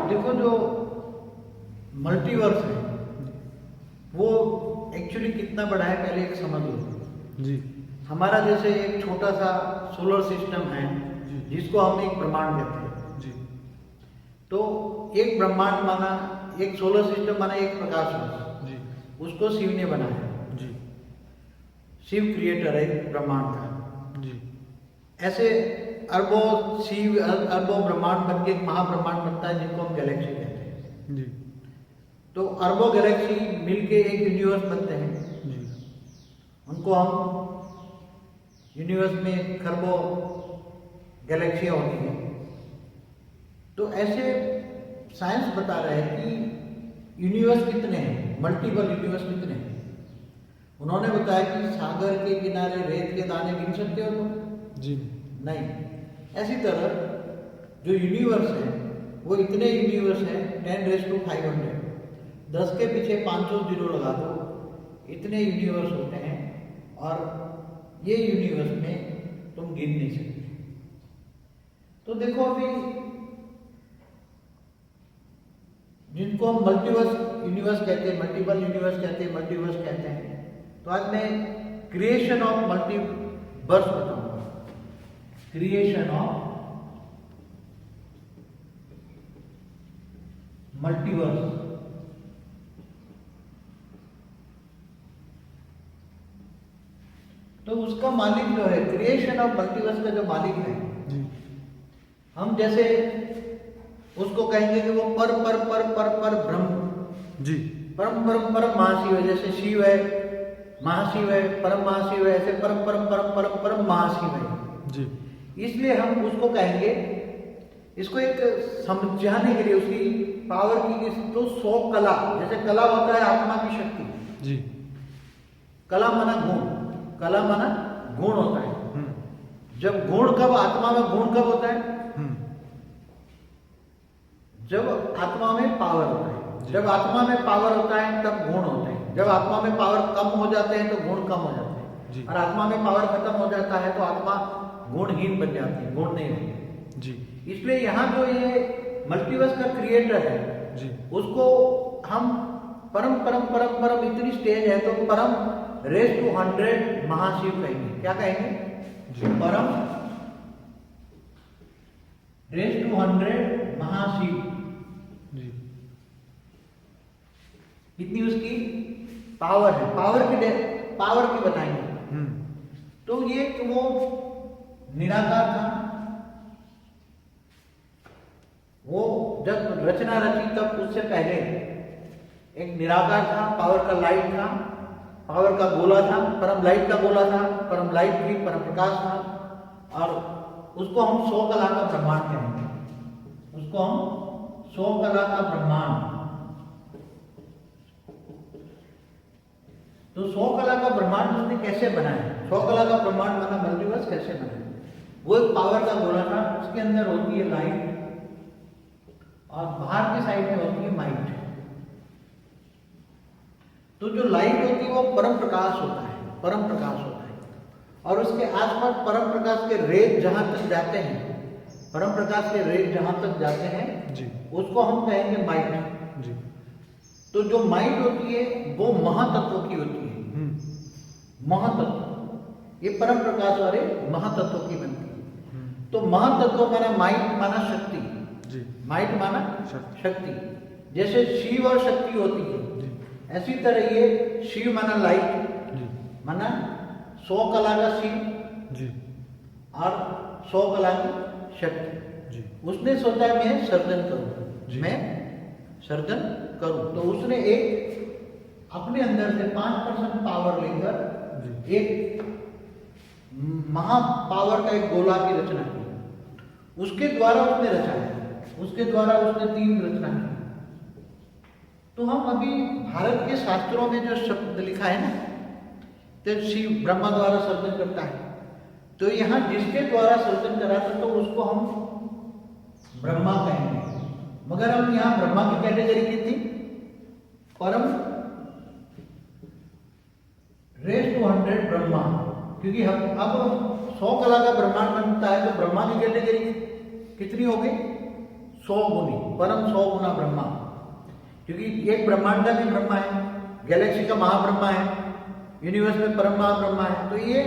देखो जो मल्टीवर्स है वो एक्चुअली कितना बड़ा है पहले एक समझ लो जी हमारा जैसे एक छोटा सा सोलर सिस्टम है जी। जिसको हम एक ब्रह्मांड कहते हैं। जी तो एक ब्रह्मांड माना एक सोलर सिस्टम माना एक प्रकाश वर्ष जी उसको शिव ने बनाया। जी शिव क्रिएटर है ब्रह्मांड का। जी ऐसे अरबों शिव अरबों ब्रह्मांड बन के एक महाब्रह्मांड बनता है जिनको हम गैलेक्सी कहते हैं। जी तो अरबों गैलेक्सी मिलके एक यूनिवर्स बनते हैं। जी उनको हम यूनिवर्स में खरबों गैलेक्सियाँ होती हैं। तो ऐसे साइंस बता रहा है कि यूनिवर्स कितने हैं, मल्टीपल यूनिवर्स कितने हैं। उन्होंने बताया कि सागर के किनारे रेत के दाने गिन सकते हो तुम? जी नहीं। ऐसी तरह जो यूनिवर्स है वो इतने यूनिवर्स हैं 10⁵500 10 के पीछे 500 जीरो लगा दो, इतने यूनिवर्स होते हैं और ये यूनिवर्स में तुम गिन नहीं सकते। तो देखो अभी जिनको हम मल्टीवर्स यूनिवर्स कहते हैं, मल्टीपल यूनिवर्स कहते हैं, मल्टीवर्स कहते हैं। तो आज मैं क्रिएशन ऑफ मल्टीवर्स बताऊंगा। Creation of multiverse. तो उसका मालिक जो है, क्रिएशन ऑफ मल्टीवर्स का जो मालिक है, जी हम जैसे उसको कहेंगे कि वो पर ब्रह्म। जी परम महाशिव है। जैसे शिव है महाशिव है, परम महाशिव है, ऐसे परम महाशिव है। जी इसलिए हम उसको कहेंगे, इसको एक समझाने के लिए उसकी पावर की तो 100 कला, जैसे कला होता है आत्मा की शक्ति। जी कला माना गुण, कला माना गुण होता है। जब गुण कब आत्मा में गुण कब होता है? जब आत्मा में पावर होता है। जब आत्मा में पावर होता है तब गुण होते हैं। जब आत्मा में पावर कम हो जाते हैं तो गुण कम हो जाते हैं। और आत्मा में पावर खत्म हो जाता है तो आत्मा गुणहीन बन जाती है, गुण नहीं होती जी। इसलिए यहाँ जो ये मल्टीवर्स का क्रिएटर है जी उसको हम परम इतनी स्टेज है तो परम रेस टू 100 महाशिव कहेंगे। क्या कहेंगे? परम रेस टू 100 महाशिव। जी इतनी उसकी पावर है। पावर की बताएंगे। तो ये वो निराकार था। वो जब रचना रची तब उससे पहले एक निराकार था, पावर का लाइट था, पावर का गोला था, परम लाइट का गोला था, परम लाइट थी, परम प्रकाश था। और उसको हम 100 कला का ब्रह्मांड कहेंगे। उसको हम 100 कला का ब्रह्मांड। तो 100 कला का ब्रह्मांड उसने कैसे बनाया? 100 कला का ब्रह्मांड माना मल्टीवर्स कैसे बनाया? वो एक पावर का गोला था, उसके अंदर होती है लाइट और बाहर की साइड में होती है माइट। तो जो लाइट होती है वो परम प्रकाश होता है, परम प्रकाश होता है। और उसके आसपास परम प्रकाश के रेज जहां तक जाते हैं, परम प्रकाश के रेज जहां तक जाते हैं जी उसको हम कहेंगे माइट। जी तो जो माइट होती है वो महातत्व की होती है। महातत्व ये परम प्रकाश वाले महातत्व की बनती है। तो महातत्व माना माइट माना शक्ति। जी माइट माना शक्ति। शक्ति। जैसे शिव और शक्ति होती है जी ऐसी तरह ये शिव माना लाइट, जी माना 100 कला का शिव जी और 100 कला की शक्ति। जी उसने सोचा मैं सर्जन करूं, जी। मैं सर्जन करूं। तो उसने एक अपने अंदर से 5% पावर लेकर जी। एक महा पावर का एक गोला की रचना की। उसके द्वारा उसने रचाया, उसके द्वारा उसने 3 रचना की। तो हम अभी भारत के शास्त्रों में जो शब्द लिखा है ना, तो शिव ब्रह्मा द्वारा सर्जन करता है। तो यहाँ जिसके द्वारा सर्जन करा था तो उसको हम ब्रह्मा कहेंगे। मगर हम यहाँ ब्रह्मा की कैटेगरी की थी परम रेस टू 100 ब्रह्मा, क्योंकि हम अब 100 कला का ब्रह्मांड बनता है तो ब्रह्मा की कैटेगरी कितनी होगी? 100 गुनी। परम 100 गुना ब्रह्मा, क्योंकि एक ब्रह्मांड का भी ब्रह्मा है, गैलेक्सी का महाब्रह्मा है, यूनिवर्स में परम महाब्रह्मा है, तो ये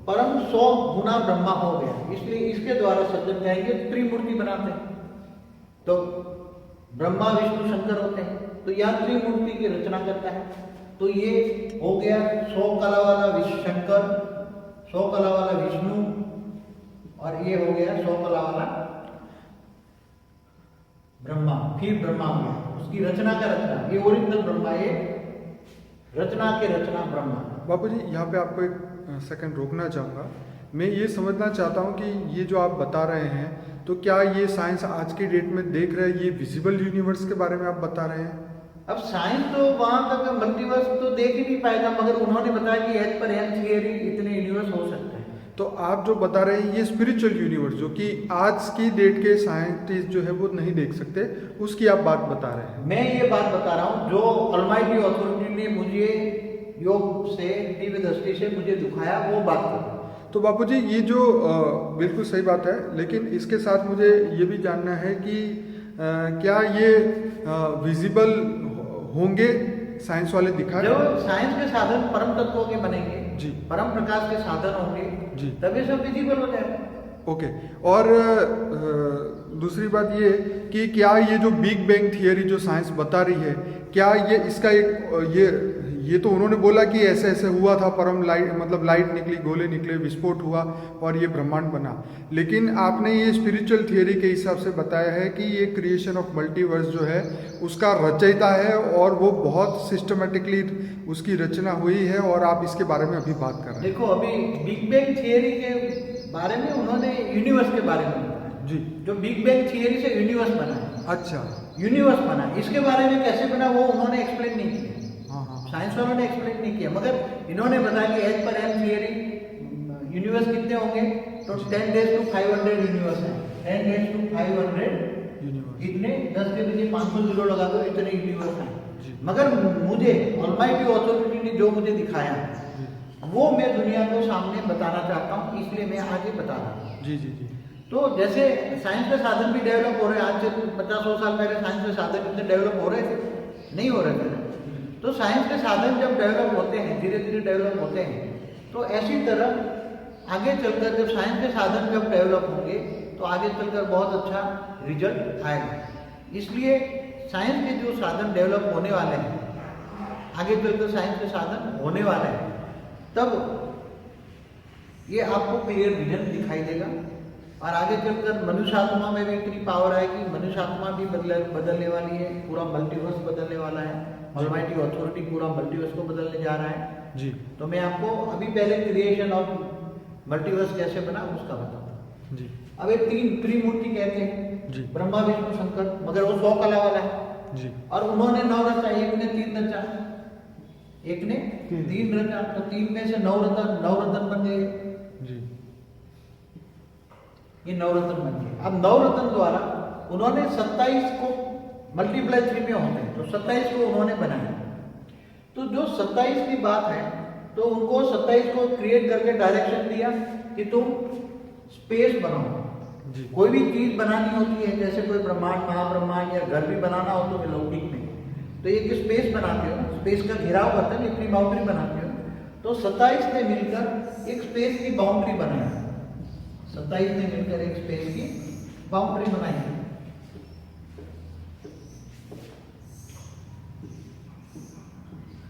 परम 100 गुना ब्रह्मा हो गया। इसलिए इसके द्वारा सज्जन कहेंगे त्रिमूर्ति बनाते हैं। तो ब्रह्मा विष्णु शंकर होते हैं, तो यहाँ त्रिमूर्ति की रचना करता है। तो ये हो गया 100 कला वाला विष्णु शंकर, 100 कला वाला विष्णु, और ये हो गया 100 कला वाला ब्रह्मा। फिर ब्रह्मा हो गया, उसकी रचना का रचना, ये ओरिजिनल ब्रह्मा, ये रचना के रचना ब्रह्मा। बापू जी यहाँ पे आपको एक सेकंड रोकना चाहूँगा। मैं ये समझना चाहता हूँ कि ये जो आप बता रहे हैं, तो क्या ये साइंस आज की डेट में देख रहे हैं, ये विजिबल यूनिवर्स के बारे में आप बता रहे हैं? अब साइंस तो वहां तक मल्टीवर्स तो देख ही नहीं पाएगा, मगर उन्होंने बताया कि एज पर एन थियरी इतने यूनिवर्स हो सकते हैं। तो आप जो बता रहे हैं ये स्पिरिचुअल यूनिवर्स, जो कि आज की डेट के साइंटिस्ट जो है वो नहीं देख सकते, उसकी आप बात बता रहे हैं। मैं ये बात बता रहा हूँ जो ऑलमाइटी अथॉरिटी ने मुझे योग से, दिव्य दृष्टि से मुझे दिखाया, वो बात कर रहा हूँ। तो बापू जी ये जो बिल्कुल सही बात है, लेकिन इसके साथ मुझे ये भी जानना है कि क्या ये विजिबल होंगे, साइंस वाले दिखाए? जब साइंस के साधन परम तत्वों के बनेंगे जी, परम प्रकाश के साधन होंगे जी, तभी सब विजिबल हो जाएगा। ओके। और दूसरी बात ये कि क्या ये जो बिग बैंग थियरी जो साइंस बता रही है, क्या ये इसका एक ये तो उन्होंने बोला कि ऐसे ऐसे हुआ था, परम लाइट मतलब लाइट निकली, गोले निकले, विस्फोट हुआ और ये ब्रह्मांड बना, लेकिन आपने ये स्पिरिचुअल थियरी के हिसाब से बताया है कि ये क्रिएशन ऑफ मल्टीवर्स जो है उसका रचयिता है और वो बहुत सिस्टमेटिकली उसकी रचना हुई है, और आप इसके बारे में अभी बात कर रहे हैं। देखो अभी बिग बैंग थियरी के बारे में उन्होंने यूनिवर्स के बारे में बताया जी, जो बिग बैंग थियरी से यूनिवर्स बना है। अच्छा, यूनिवर्स बना, इसके बारे में कैसे बना वो उन्होंने एक्सप्लेन नहीं किया, हाँ हाँ, साइंस वालों ने एक्सप्लेन नहीं किया, मगर इन्होंने बताया कि as per N theory universe कितने होंगे, तो 10 डेज टू 500 यूनिवर्स है, 10 डेज टू 500 यूनिवर्स, इतने 10 के पीछे 500 जीरो लगा दो, इतने यूनिवर्स हैं। जी, मगर मुझे ऑलमाइटी अथॉरिटी ने जो मुझे दिखाया जी, वो मैं दुनिया को सामने बताना चाहता हूँ, इसलिए मैं आगे बता रहा हूँ। जी, जी, जी, तो जैसे साइंस के साधन भी डेवलप हो रहे हैं, आज से 50-100 साल पहले साइंस के साधन इतने डेवलप हो रहे थे? नहीं हो रहे थे। तो साइंस के साधन जब डेवलप होते हैं, धीरे धीरे डेवलप होते हैं, तो ऐसी तरह आगे चलकर जब साइंस के साधन जब डेवलप होंगे तो आगे चलकर बहुत अच्छा रिजल्ट आएगा। इसलिए साइंस के जो साधन डेवलप होने वाले हैं, आगे चलकर साइंस के साधन होने वाले हैं, तब ये आपको क्लियर विजन दिखाई देगा, और आगे चलकर मनुष्य आत्मा में भी इतनी पावर आएगी, मनुष्य आत्मा भी बदलने वाली है, पूरा मल्टीवर्स बदलने वाला है, ऑलमाइटी अथॉरिटी पूरा मल्टीवर्स को बदलने जा रहा है जी। तो मैं आपको अभी पहले क्रिएशन ऑफ मल्टीवर्स कैसे बना उसका बताता हूँ जी। अब ये तीन त्रिमूर्ति कहते हैं जी। ब्रह्मा विष्णु शंकर, मगर वो 100 कला वाला है जी। और उन्होंने 9 रचा, एक ने 3 रचा, एक ने 3 रचा, तो 3 में से 9 रतन बन गए जी। ये 9 रतन बन गए। अब 9 रतन द्वारा उन्होंने 27 को मल्टीप्लाई 3 में होते हैं, तो 27 को उन्होंने बनाया। तो जो 27 की बात है, तो उनको 27 को क्रिएट करके डायरेक्शन दिया कि तुम स्पेस बनाओ। जी। कोई भी चीज बनानी होती है, जैसे कोई ब्रह्मांड महाब्रह्मांड या घर भी बनाना हो तो लौकिक में, तो एक स्पेस बनाते हो, स्पेस का घेराव करते हो, अपनी बाउंड्री बनाते हो। तो 27 ने मिलकर एक स्पेस की बाउंड्री बनाई, 27 ने मिलकर एक स्पेस की बाउंड्री बनाई।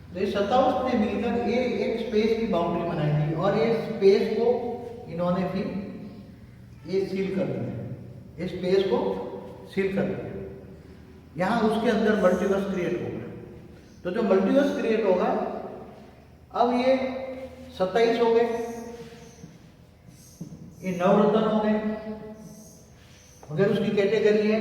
तो ये 27 ने मिलकर ये एक स्पेस की बाउंड्री बनाई थी और ये स्पेस को इन्होंने फिर ये सील कर दिया, इस स्पेस को सील कर दिया। यहां उसके अंदर मल्टीवर्स क्रिएट होगा। तो जो मल्टीवर्स क्रिएट होगा, अब ये 27 हो गए, ये 9 रतन हो गए, मगर उसकी कैटेगरी है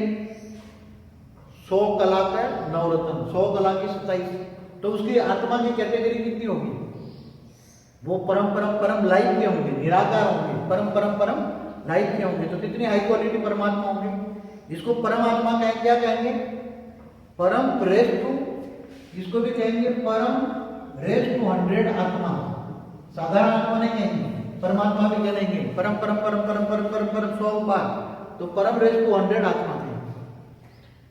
100 कला का 9 रतन, 100 कला की 27। तो उसकी आत्मा की कैटेगरी कितनी होगी? वो परम परम परम लाइफ के होंगे, निराकार होंगे, परम परम परम लाइफ के होंगे। तो कितनी हाई क्वालिटी परमात्मा होंगे। इसको परमात्मा कहेंगे, क्या कहेंगे? परम रेस्ट टू, इसको भी कहेंगे परम रेस्ट टू 100 आत्मा। साधारण आत्मा नहीं कहेंगे, परमात्मा भी कहेंगे परम परम परम परम परम परम परम 100 बार। तो परम रेस्ट टू 100 आत्मा कहेंगे।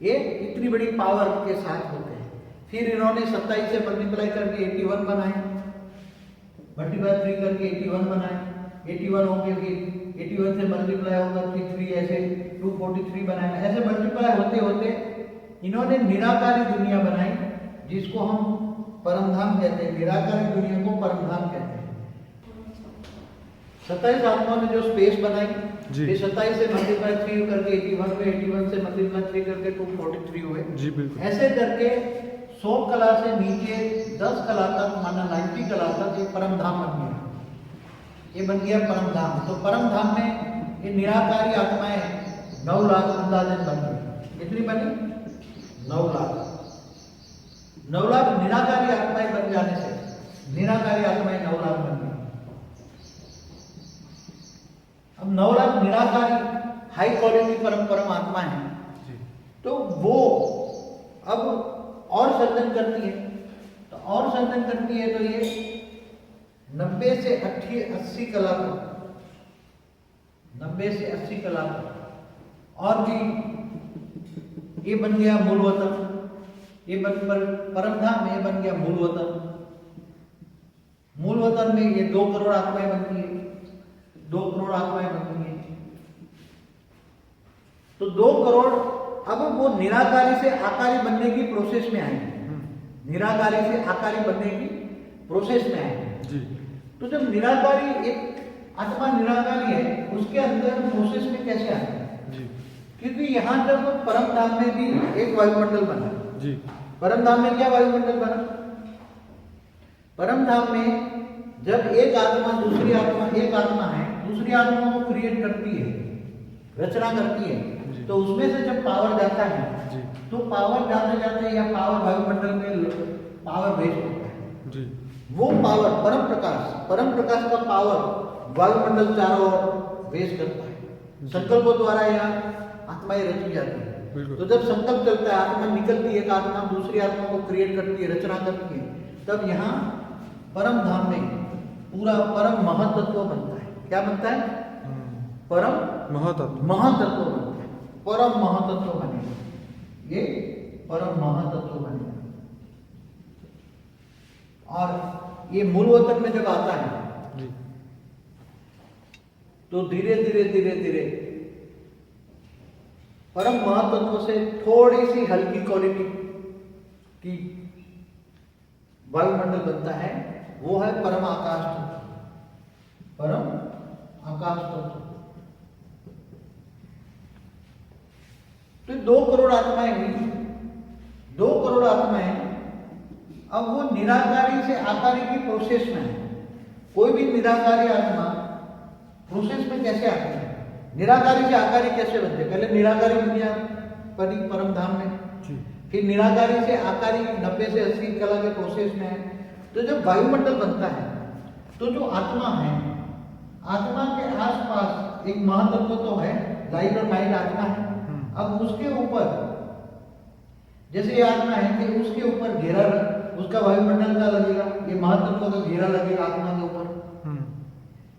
ये इतनी बड़ी पावर के साथ होते हैं। फिर इन्होंने 27 से मल्टीप्लाई करके 81 बनाए, मल्टीप्लाई 3 करके 81 बनाए, 81 हो गए, फिर 81 से मल्टीप्लाई होगा फिर 3 ऐसे 243 बनाए। ऐसे मल्टीप्लाई होते होते इन्होंने निराकारी दुनिया बनाई, जिसको हम परमधाम कहते हैं। निराकारी दुनिया को परमधाम कहते हैं। 27 आत्माओं ने जो स्पेस बनाई, ये 27 से मल्टीप्लाई 3 करके 81 हुए, 81 से मल्टीप्लाई 3 करके 243 हुए। जी बिल्कुल। ऐसे करके 100 कला से नीचे 10 कला तक, माना 90 कला तक एक परमधाम बन गया। ये बन गया परमधाम। तो परमधाम में ये निराकारी आत्माएं 9 लाख अंदाजन बन गई। कितनी बनी? 9 लाख। 9 लाख निराकारी आत्माएं बन जाने से निराकारी आत्माएं 9 लाख बन गई। अब 9 लाख निराकारी हाई क्वालिटी परम आत्मा है, तो वो अब और सर्जन करती है। तो और सर्जन करती है तो ये 90 से 80 कला तक, 90 से 80 कला तक और भी ये बन गया मूल वतन। ये परमधाम में ये बन गया मूल वतन। मूल वतन में ये 2 करोड़ आत्माएं बनती है, 2 करोड़ आत्माएं बनती हैं। तो 2 करोड़ अब वो निराकारी से आकारी बनने की प्रोसेस में आएंगे। निराकारी से आकारी बनने की प्रोसेस में आएंगे। तो जब निराकारी, एक आत्मा निराकारी है, उसके अंदर प्रोसेस में कैसे आए? क्योंकि यहाँ जब परमधाम में भी एक वायुमंडल बना जी। परमधाम में क्या वायुमंडल बना? परमधाम में जब एक आत्मा दूसरी आत्मा, एक आत्मा है दूसरी आत्मा को क्रिएट करती है, रचना करती है, तो उसमें से जब पावर जाता है तो पावर जाते जाते या पावर वायुमंडल में पावर वेस्ट होता है जी। वो पावर परम प्रकाश का पावर वायुमंडल चारों ओर वेस्ट करता है। संकल्पों द्वारा यहाँ आत्माएं रची जाती है। तो जब संकल्प चलता है, आत्मा निकलती है, एक आत्मा दूसरी आत्मा को क्रिएट करती है, रचना करती है, तब यहाँ परम धाम में पूरा परम महातत्व बनता है। क्या बनता है? परम महातत्व बनता है। परम महातत्व बनेगा, ये परम महातत्व बनेगा। और ये मूल वतन में जब आता है जी, तो धीरे धीरे धीरे धीरे परम महातत्व से थोड़ी सी हल्की क्वालिटी की वायुमंडल बनता है, वो है परम आकाश तत्व। परम आकाश तत्व। तो 2 करोड़ आत्माएं हुई। 2 करोड़ आत्माएं अब वो निराकारी से आकारी की प्रोसेस में है। कोई भी निराकारी आत्मा प्रोसेस में कैसे आती है? निराकारी से आकारी कैसे बनते? पहले निराकारी दुनिया परम धाम में, फिर निराकारी से आकारी 90 से 80 कला के प्रोसेस में है। तो जब वायुमंडल बनता है तो जो आत्मा है, आत्मा के आसपास एक महातत्व तो है, लाइट और माइंड आत्मा है। अब उसके ऊपर जैसे ये आत्मा है कि उसके ऊपर घेरा, उसका वायुमंडल का लगेगा, ये महातत्व का घेरा लगेगा आत्मा के ऊपर।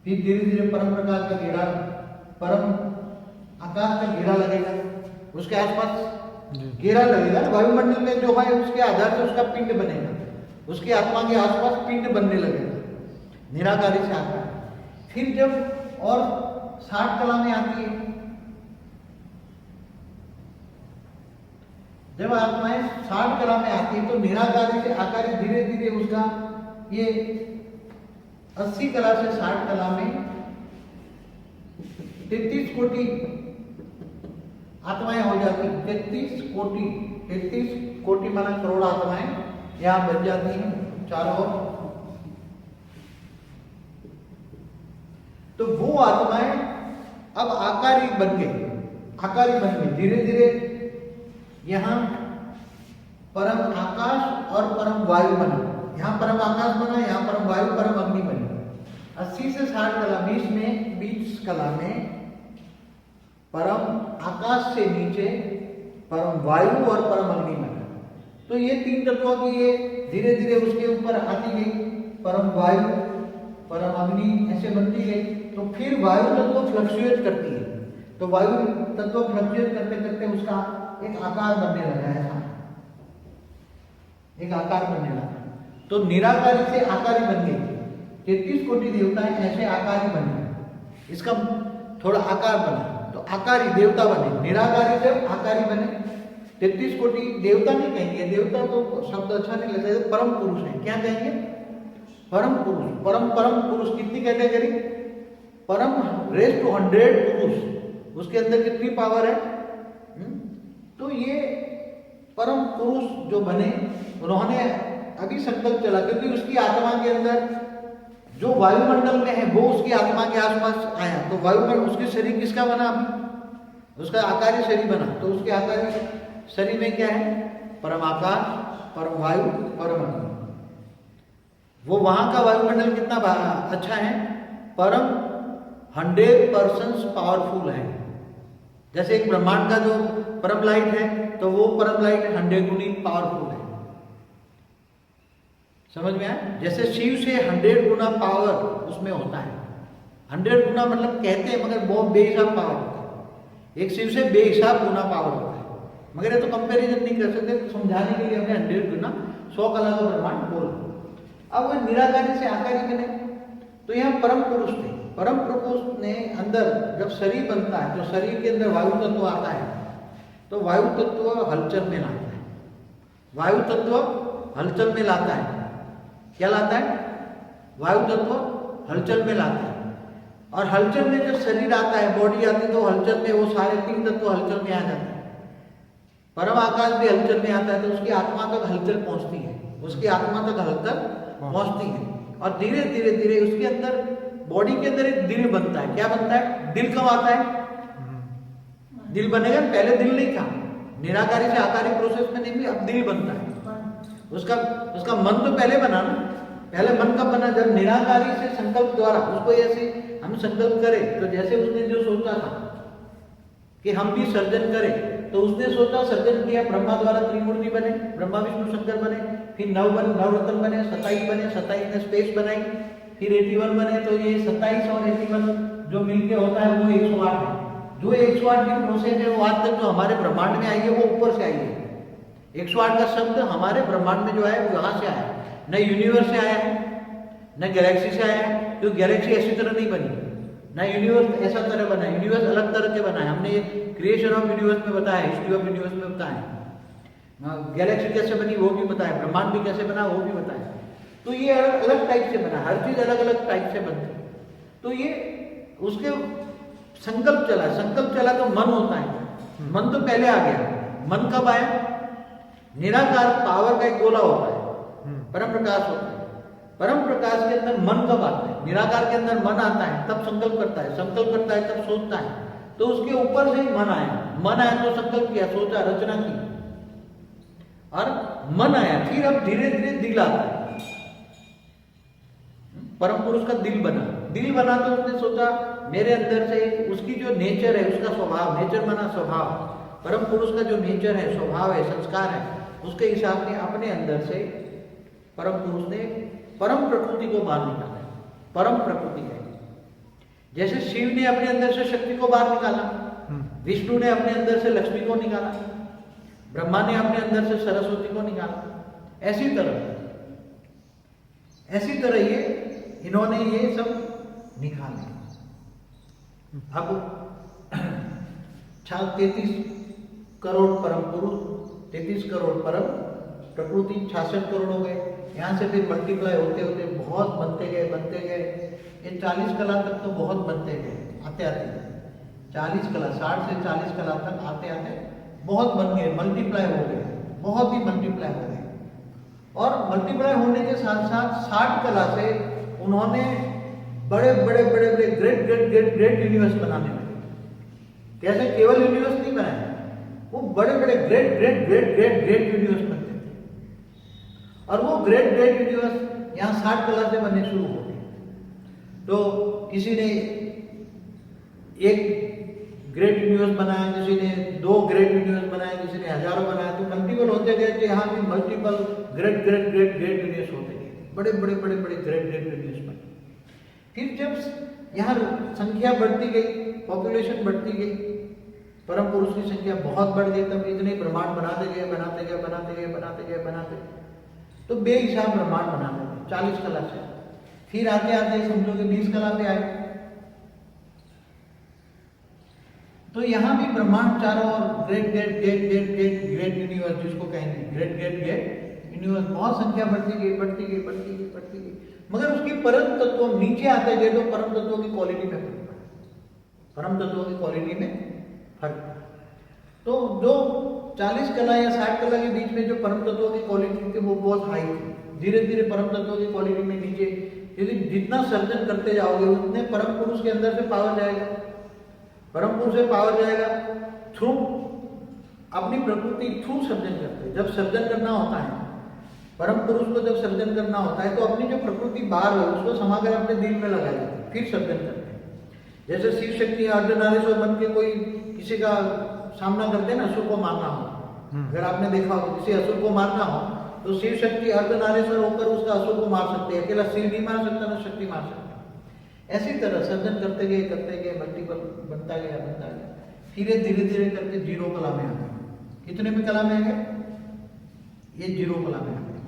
फिर धीरे धीरे परम प्रकाश का घेरा, परम आकाश का घेरा लगेगा, उसके आसपास घेरा लगेगा। वायुमंडल में जो है उसके आधार से उसका पिंड बनेगा, उसकी आत्मा के आसपास पिंड बनने लगेगा निराकारी से आकार। फिर जब और 60 कला में आती है, जब आत्माएं 60 कला में आती है तो निराकारी से आकारी धीरे धीरे उसका ये 80 कला से 60 कला में 33 कोटि आत्माएं हो जाती। 33 कोटि माना करोड़ आत्माएं यहाँ बन जाती हैं चारों ओर। तो वो आत्माएं अब आकारी बन गई धीरे धीरे। यहाँ परम आकाश और परम वायु बना, यहाँ परम आकाश बना, यहाँ परम वायु, परम अग्नि बनी। 80 से 60 कला, 20 कला में परम आकाश से नीचे परम वायु और परम अग्नि बना। तो ये 3 तत्वों की ये धीरे धीरे उसके ऊपर आती गई, परम वायु परम अग्नि ऐसे बनती गई। तो फिर वायु तत्व फ्लक्चुएट करती है, तो वायु तत्व फ्लक्चुएट करते करते उसका एक आकार बनने लगा है, एक आकार बनने लगा। तो निराकारी से आकारी बन गई। 33 कोटि देवताएं ऐसे आकारी बने, इसका थोड़ा आकार बना तो आकारी देवता बने, निराकारी से आकारी बने। 33 कोटि देवता नहीं कहेंगे, देवता तो शब्द अच्छा नहीं लगता है, परम पुरुष है। क्या कहेंगे? परम पुरुष। परम परम पुरुष कितनी कैटेगरी? परम रेस टू 100 पुरुष, उसके अंदर कितनी पावर है? तो ये परम पुरुष जो बने, उन्होंने अभी संकल्प चला, क्योंकि उसकी आत्मा के अंदर जो वायुमंडल में है वो उसकी आत्मा के आसपास आया, तो वायुमंडल उसके शरीर किसका बना? अभी उसका आकारी शरीर बना। तो उसके आकारी शरीर में क्या है? परम आकाश, परम वायु, परम अग्नि। वो वहां का वायुमंडल कितना अच्छा है? परम 100% पावरफुल है। जैसे एक ब्रह्मांड का जो परम लाइट है, तो वो परम लाइट 100 गुनी पावरफुल है। समझ में आया? जैसे शिव से 100 गुना पावर उसमें होता है। 100 गुना मतलब कहते हैं, मगर बहुत बेहिसाब पावर होता है। एक शिव से बेहिसाब गुना पावर होता है, मगर ये तो कंपैरिजन नहीं कर सकते, तो समझाने के लिए हमने 100 गुना 100 कला का ब्रह्मांड बोल। अब वो निराकारी से आकारी बने, तो यहाँ परम पुरुष थे। परम पुरुष ने अंदर जब शरीर बनता है, तो शरीर के अंदर वायु तत्व आता है, तो वायु तत्व हलचल में लाता है। वायु तत्व हलचल में लाता है। क्या लाता है? वायु तत्व हलचल में लाता है। और हलचल में जब शरीर आता है, बॉडी आती है, तो हलचल में वो सारे 3 तत्व हलचल में आ जाते हैं। परम आकाश भी हलचल में आता है, तो उसकी आत्मा तक हलचल पहुंचती है, उसकी आत्मा तक हलचल पहुंचती है। और धीरे धीरे धीरे उसके अंदर, बॉडी के अंदर एक दिल बनता है। क्या बनता है? दिल कब आता है? दिल बनेगा, पहले दिल नहीं था। निराकारी से आकारी प्रोसेस में नहीं भी, अब दिल बनता है। उसका मन तो पहले बना ना। पहले मन कब बना? जब निराकारी से संकल्प द्वारा उसको ऐसे हम संकल्प करें, तो जैसे उसने जो सोचा था कि हम भी सर्जन करें, तो उसने सोचा, सर्जन किया, ब्रह्मा द्वारा त्रिमूर्ति बने, ब्रह्मा विष्णु शंकर बने, फिर नवरत्न बने, 27 बने, 27 ने स्पेस बनाई, फिर 81 बने। तो ये 27 और 81 जो मिलके होता है वो 108 है। जो 108 की प्रोसेस है वो आज तक जो हमारे ब्रह्मांड में आई है वो ऊपर से आई है। 108 का शब्द हमारे ब्रह्मांड में जो है वो यहाँ से आया है, न यूनिवर्स से आया है, न गैलेक्सी से आया है। क्योंकि गैलेक्सी ऐसी तरह नहीं बनी, ना यूनिवर्स ऐसा तरह बना है। यूनिवर्स अलग तरह के बना है। हमने क्रिएशन ऑफ यूनिवर्स में बताया, हिस्ट्री ऑफ यूनिवर्स में बताया, गैलेक्सी कैसे बनी वो भी बताया, ब्रह्मांड भी कैसे बना वो भी बताया। तो ये अलग अलग टाइप से बना, हर चीज अलग अलग टाइप से बनती। तो ये उसके संकल्प चला तो मन होता है। मन तो पहले आ गया। मन कब आया? निराकार पावर का एक गोला होता है, परम प्रकाश होता है। परम प्रकाश के अंदर मन कब आता है? निराकार के अंदर मन आता है, तब संकल्प करता है, तब सोचता है। तो उसके ऊपर से ही मन आया तो संकल्प किया, सोचा, रचना की, और मन आया। फिर अब धीरे धीरे दिल आता है। परम पुरुष का दिल बना तो उसने सोचा मेरे अंदर से उसकी जो नेचर है, उसका स्वभाव, नेचर बना स्वभाव, परम पुरुष का जो नेचर है, स्वभाव है, संस्कार है, उसके हिसाब से अपने अंदर से परम पुरुष ने परम प्रकृति को बाहर निकाला। परम प्रकृति है, जैसे शिव ने अपने अंदर से शक्ति को बाहर निकाला, विष्णु ने अपने अंदर से लक्ष्मी को निकाला, ब्रह्मा ने अपने अंदर से सरस्वती को निकाला। ऐसी तरह ये इन्होंने ये सब निकाले। अब 33 करोड़ परम पुरुष, 33 करोड़ परम प्रकृति, 66 करोड़ हो गए। यहाँ से फिर मल्टीप्लाई होते होते बहुत बनते गए। ये 40 कला तक तो बहुत बनते गए, आते 40 कला, 60 से 40 कला तक आते बहुत बन गए, मल्टीप्लाई हो गए, बहुत ही मल्टीप्लाई हो गए। और मल्टीप्लाई होने के साथ साथ 60 कला से उन्होंने बड़े ग्रेट यूनिवर्स बनाने लगे। कैसे? केवल यूनिवर्स नहीं बनाए, वो बड़े ग्रेट यूनिवर्स बनते थे। और वो ग्रेट यूनिवर्स यहाँ 60 कला से बनने शुरू हो गए। तो किसी ने एक ग्रेट यूनिवर्स बनाया, किसी ने 2 ग्रेट यूनिवर्स बनाए, किसी ने हजारों बनाया। तो मल्टीपल होते गए, तो यहाँ भी मल्टीपल ग्रेट यूनिवर्स होते गए, बड़े ग्रेट यूनिवर्स बने। फिर जब यहाँ संख्या बढ़ती गई, पॉपुलेशन बढ़ती गई, परम पुरुष की संख्या बहुत बढ़ गई, तब इतने ब्रह्मांड बनाते गए बनाते गए बनाते गए बनाते गए बनाते, तो बेहिसाब ब्रह्मांड बनाते गए 40 कला से। फिर आते आते समझो कि 20 कला पे आए, तो यहाँ भी ब्रह्मांड चारों ओर great great great great great great universe जिसको कहेंगे, ग्रेट ग्रेट ग्रेट यूनिवर्स, बहुत संख्या बढ़ती गई बढ़ती गई बढ़ती गई बढ़ती गई, मगर उसकी परम तत्व नीचे आते गए तो परम तत्वों की क्वालिटी में फर्क पड़ा, परम तत्वों की क्वालिटी में फर्क पड़ा। तो जो 40 कला या 60 कला के बीच में जो परम तत्वों की क्वालिटी थी वो बहुत हाई थी, धीरे धीरे परम तत्वों की क्वालिटी में नीचे, यदि जितना सर्जन करते जाओगे उतने परम पुरुष के अंदर से पावर जाएगा, परम पुरुष से पावर जाएगा थ्रू अपनी प्रकृति, थ्रू सर्जन करते हैं। जब सर्जन करना होता है, परम पुरुष को जब सर्जन करना होता है तो अपनी जो प्रकृति बाहर है उसको समाकर अपने दिल में लगा देते हैं, फिर सर्जन करते हैं। जैसे शिव शक्ति अर्धनारीश्वर बन के कोई किसी का सामना करते हैं ना, असुर को मारना हो, अगर आपने देखा हो किसी असुर को मारना हो तो शिव शक्ति अर्धनारीश्वर होकर उसका असुर को मार सकते हैं, अकेला शिव नहीं मार सकता, ना शक्ति मार सकता। ऐसी तरह सर्जन करते गए मल्टीपल बनता गया, फिर धीरे धीरे करके जीरो कला में आ गए। कितने में कला में आ गए? ये जीरो कला में आ गए।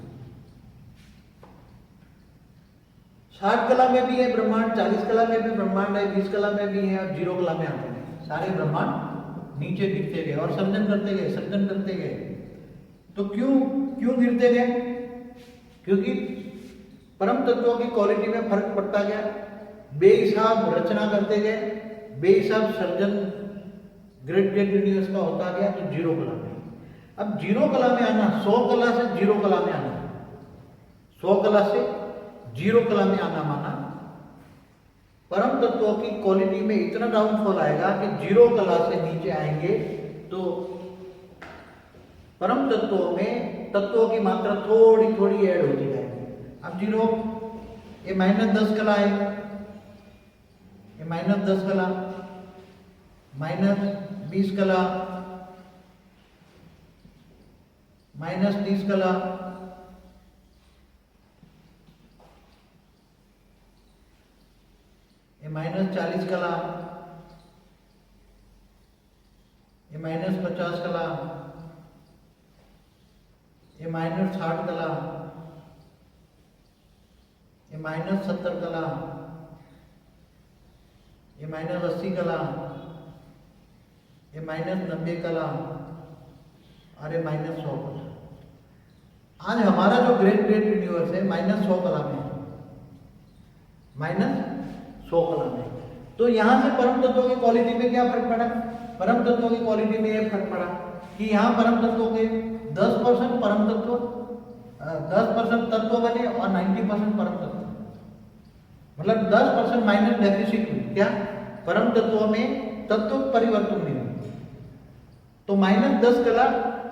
60 कला में भी है ब्रह्मांड, 40 कला में भी ब्रह्मांड है, 20 कला में भी है, और जीरो कला में आते हैं। सारे ब्रह्मांड नीचे गिरते गए और सर्जन करते गए, सर्जन करते गए। तो क्यों गिरते गए? क्योंकि परम तत्वों की क्वालिटी में फर्क पड़ता गया, बेहिसाब रचना करते गए, बेहिसाब सर्जन ग्रेट ग्रेट यूनिवर्स का होता गया, तो जीरो कला में। अब जीरो कला में आना, 100 कला से जीरो कला में आना, 100 कला से जीरो कला में आना माना परम तत्वों की क्वालिटी में इतना डाउनफॉल आएगा कि जीरो कला से नीचे आएंगे तो परम तत्वों में तत्वों की मात्रा थोड़ी थोड़ी ऐड होती जाएगी। अब जीरो, ये -10 कला है, ये -10 कला, -20 कला, -30 कला, ये -40 कला, ये -50 कला, ये -60 कला, ये -70 कला, ये -80 कला, ये -90 कला और ये -100 कला। आज हमारा जो ग्रेट ग्रेट यूनिवर्स है -100 कला में है, -100 कला में। तो यहां से परम तत्वों की क्वालिटी में क्या फर्क पड़ा? परम तत्वों की क्वालिटी में यह फर्क पड़ा कि यहाँ परम तत्वों के 10% परम तत्व, 10% तत्व बने और 90% परम तत्व, मतलब 10% माइनस डेफिसिट हुई। क्या? परम तत्वों में तत्व परिवर्तन नहीं हुई, तो -10 कला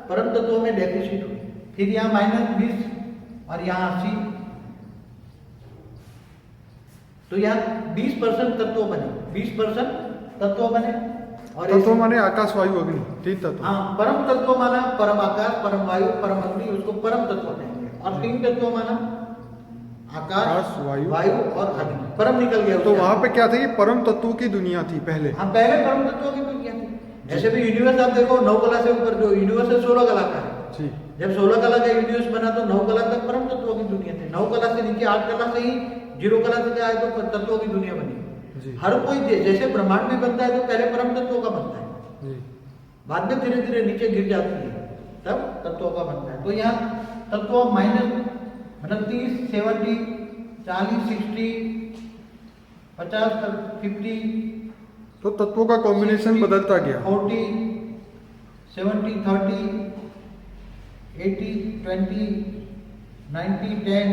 परम तत्वों में डेफिसिट हुई। फिर यहाँ -20 और यहाँ 80, तो यहाँ 20% तत्व बने, 20% तत्व बने। और तत्व माने आकाश वायु अग्नि, 3 तत्व। हाँ, परम तत्व माना परम आकाश, परम वायु, परम अग्नि, उसको परम तत्व कहेंगे। और 3 तत्व माना आकाश, वायु और अग्नि, परम निकल गया। तो वहां पे क्या था कि परम तत्वों की दुनिया थी पहले। हाँ, पहले परम तत्वों की दुनिया थी। जैसे भी यूनिवर्स आप देखो 9 कला से ऊपर जो यूनिवर्स है 16 कला का है जी। जब 16 कला का यूनिवर्स बना तो 9 कला तक परम तत्वों की दुनिया थी। 9 कला से नीचे 8 कला से ही 0 कला से आए तो तत्वों की दुनिया बनी। जी। हर कोई जैसे ब्रह्मांड भी बनता है तो पहले परम तत्वों का बनता है जी। बाद में धीरे धीरे नीचे गिर जाती है, तब तत्वों का बनता है। तो यहाँ तत्व माइनस मतलब 30, 70, 40, 60, 50, 50, तो तत्वों का कॉम्बिनेशन बदलता गया। 40, 70, 30, 80, 20, 90, 10।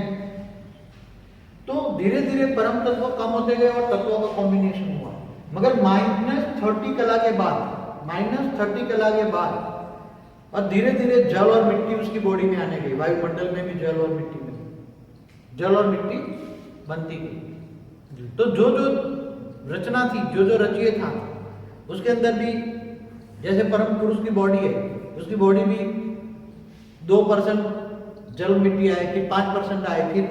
तो धीरे धीरे परम तत्व कम होते गए और तत्वों का कॉम्बिनेशन हुआ। मगर -30 कला के बाद, -30 कला के बाद और धीरे धीरे जल और मिट्टी उसकी बॉडी में आने गई। वायुमंडल में भी जल और मिट्टी बनी, जल और मिट्टी बनती गई। तो जो जो रचना थी, जो जो रचिए था, उसके अंदर भी जैसे परम पुरुष की बॉडी है, उसकी बॉडी भी 2% जल मिट्टी आए, फिर 5% आए, फिर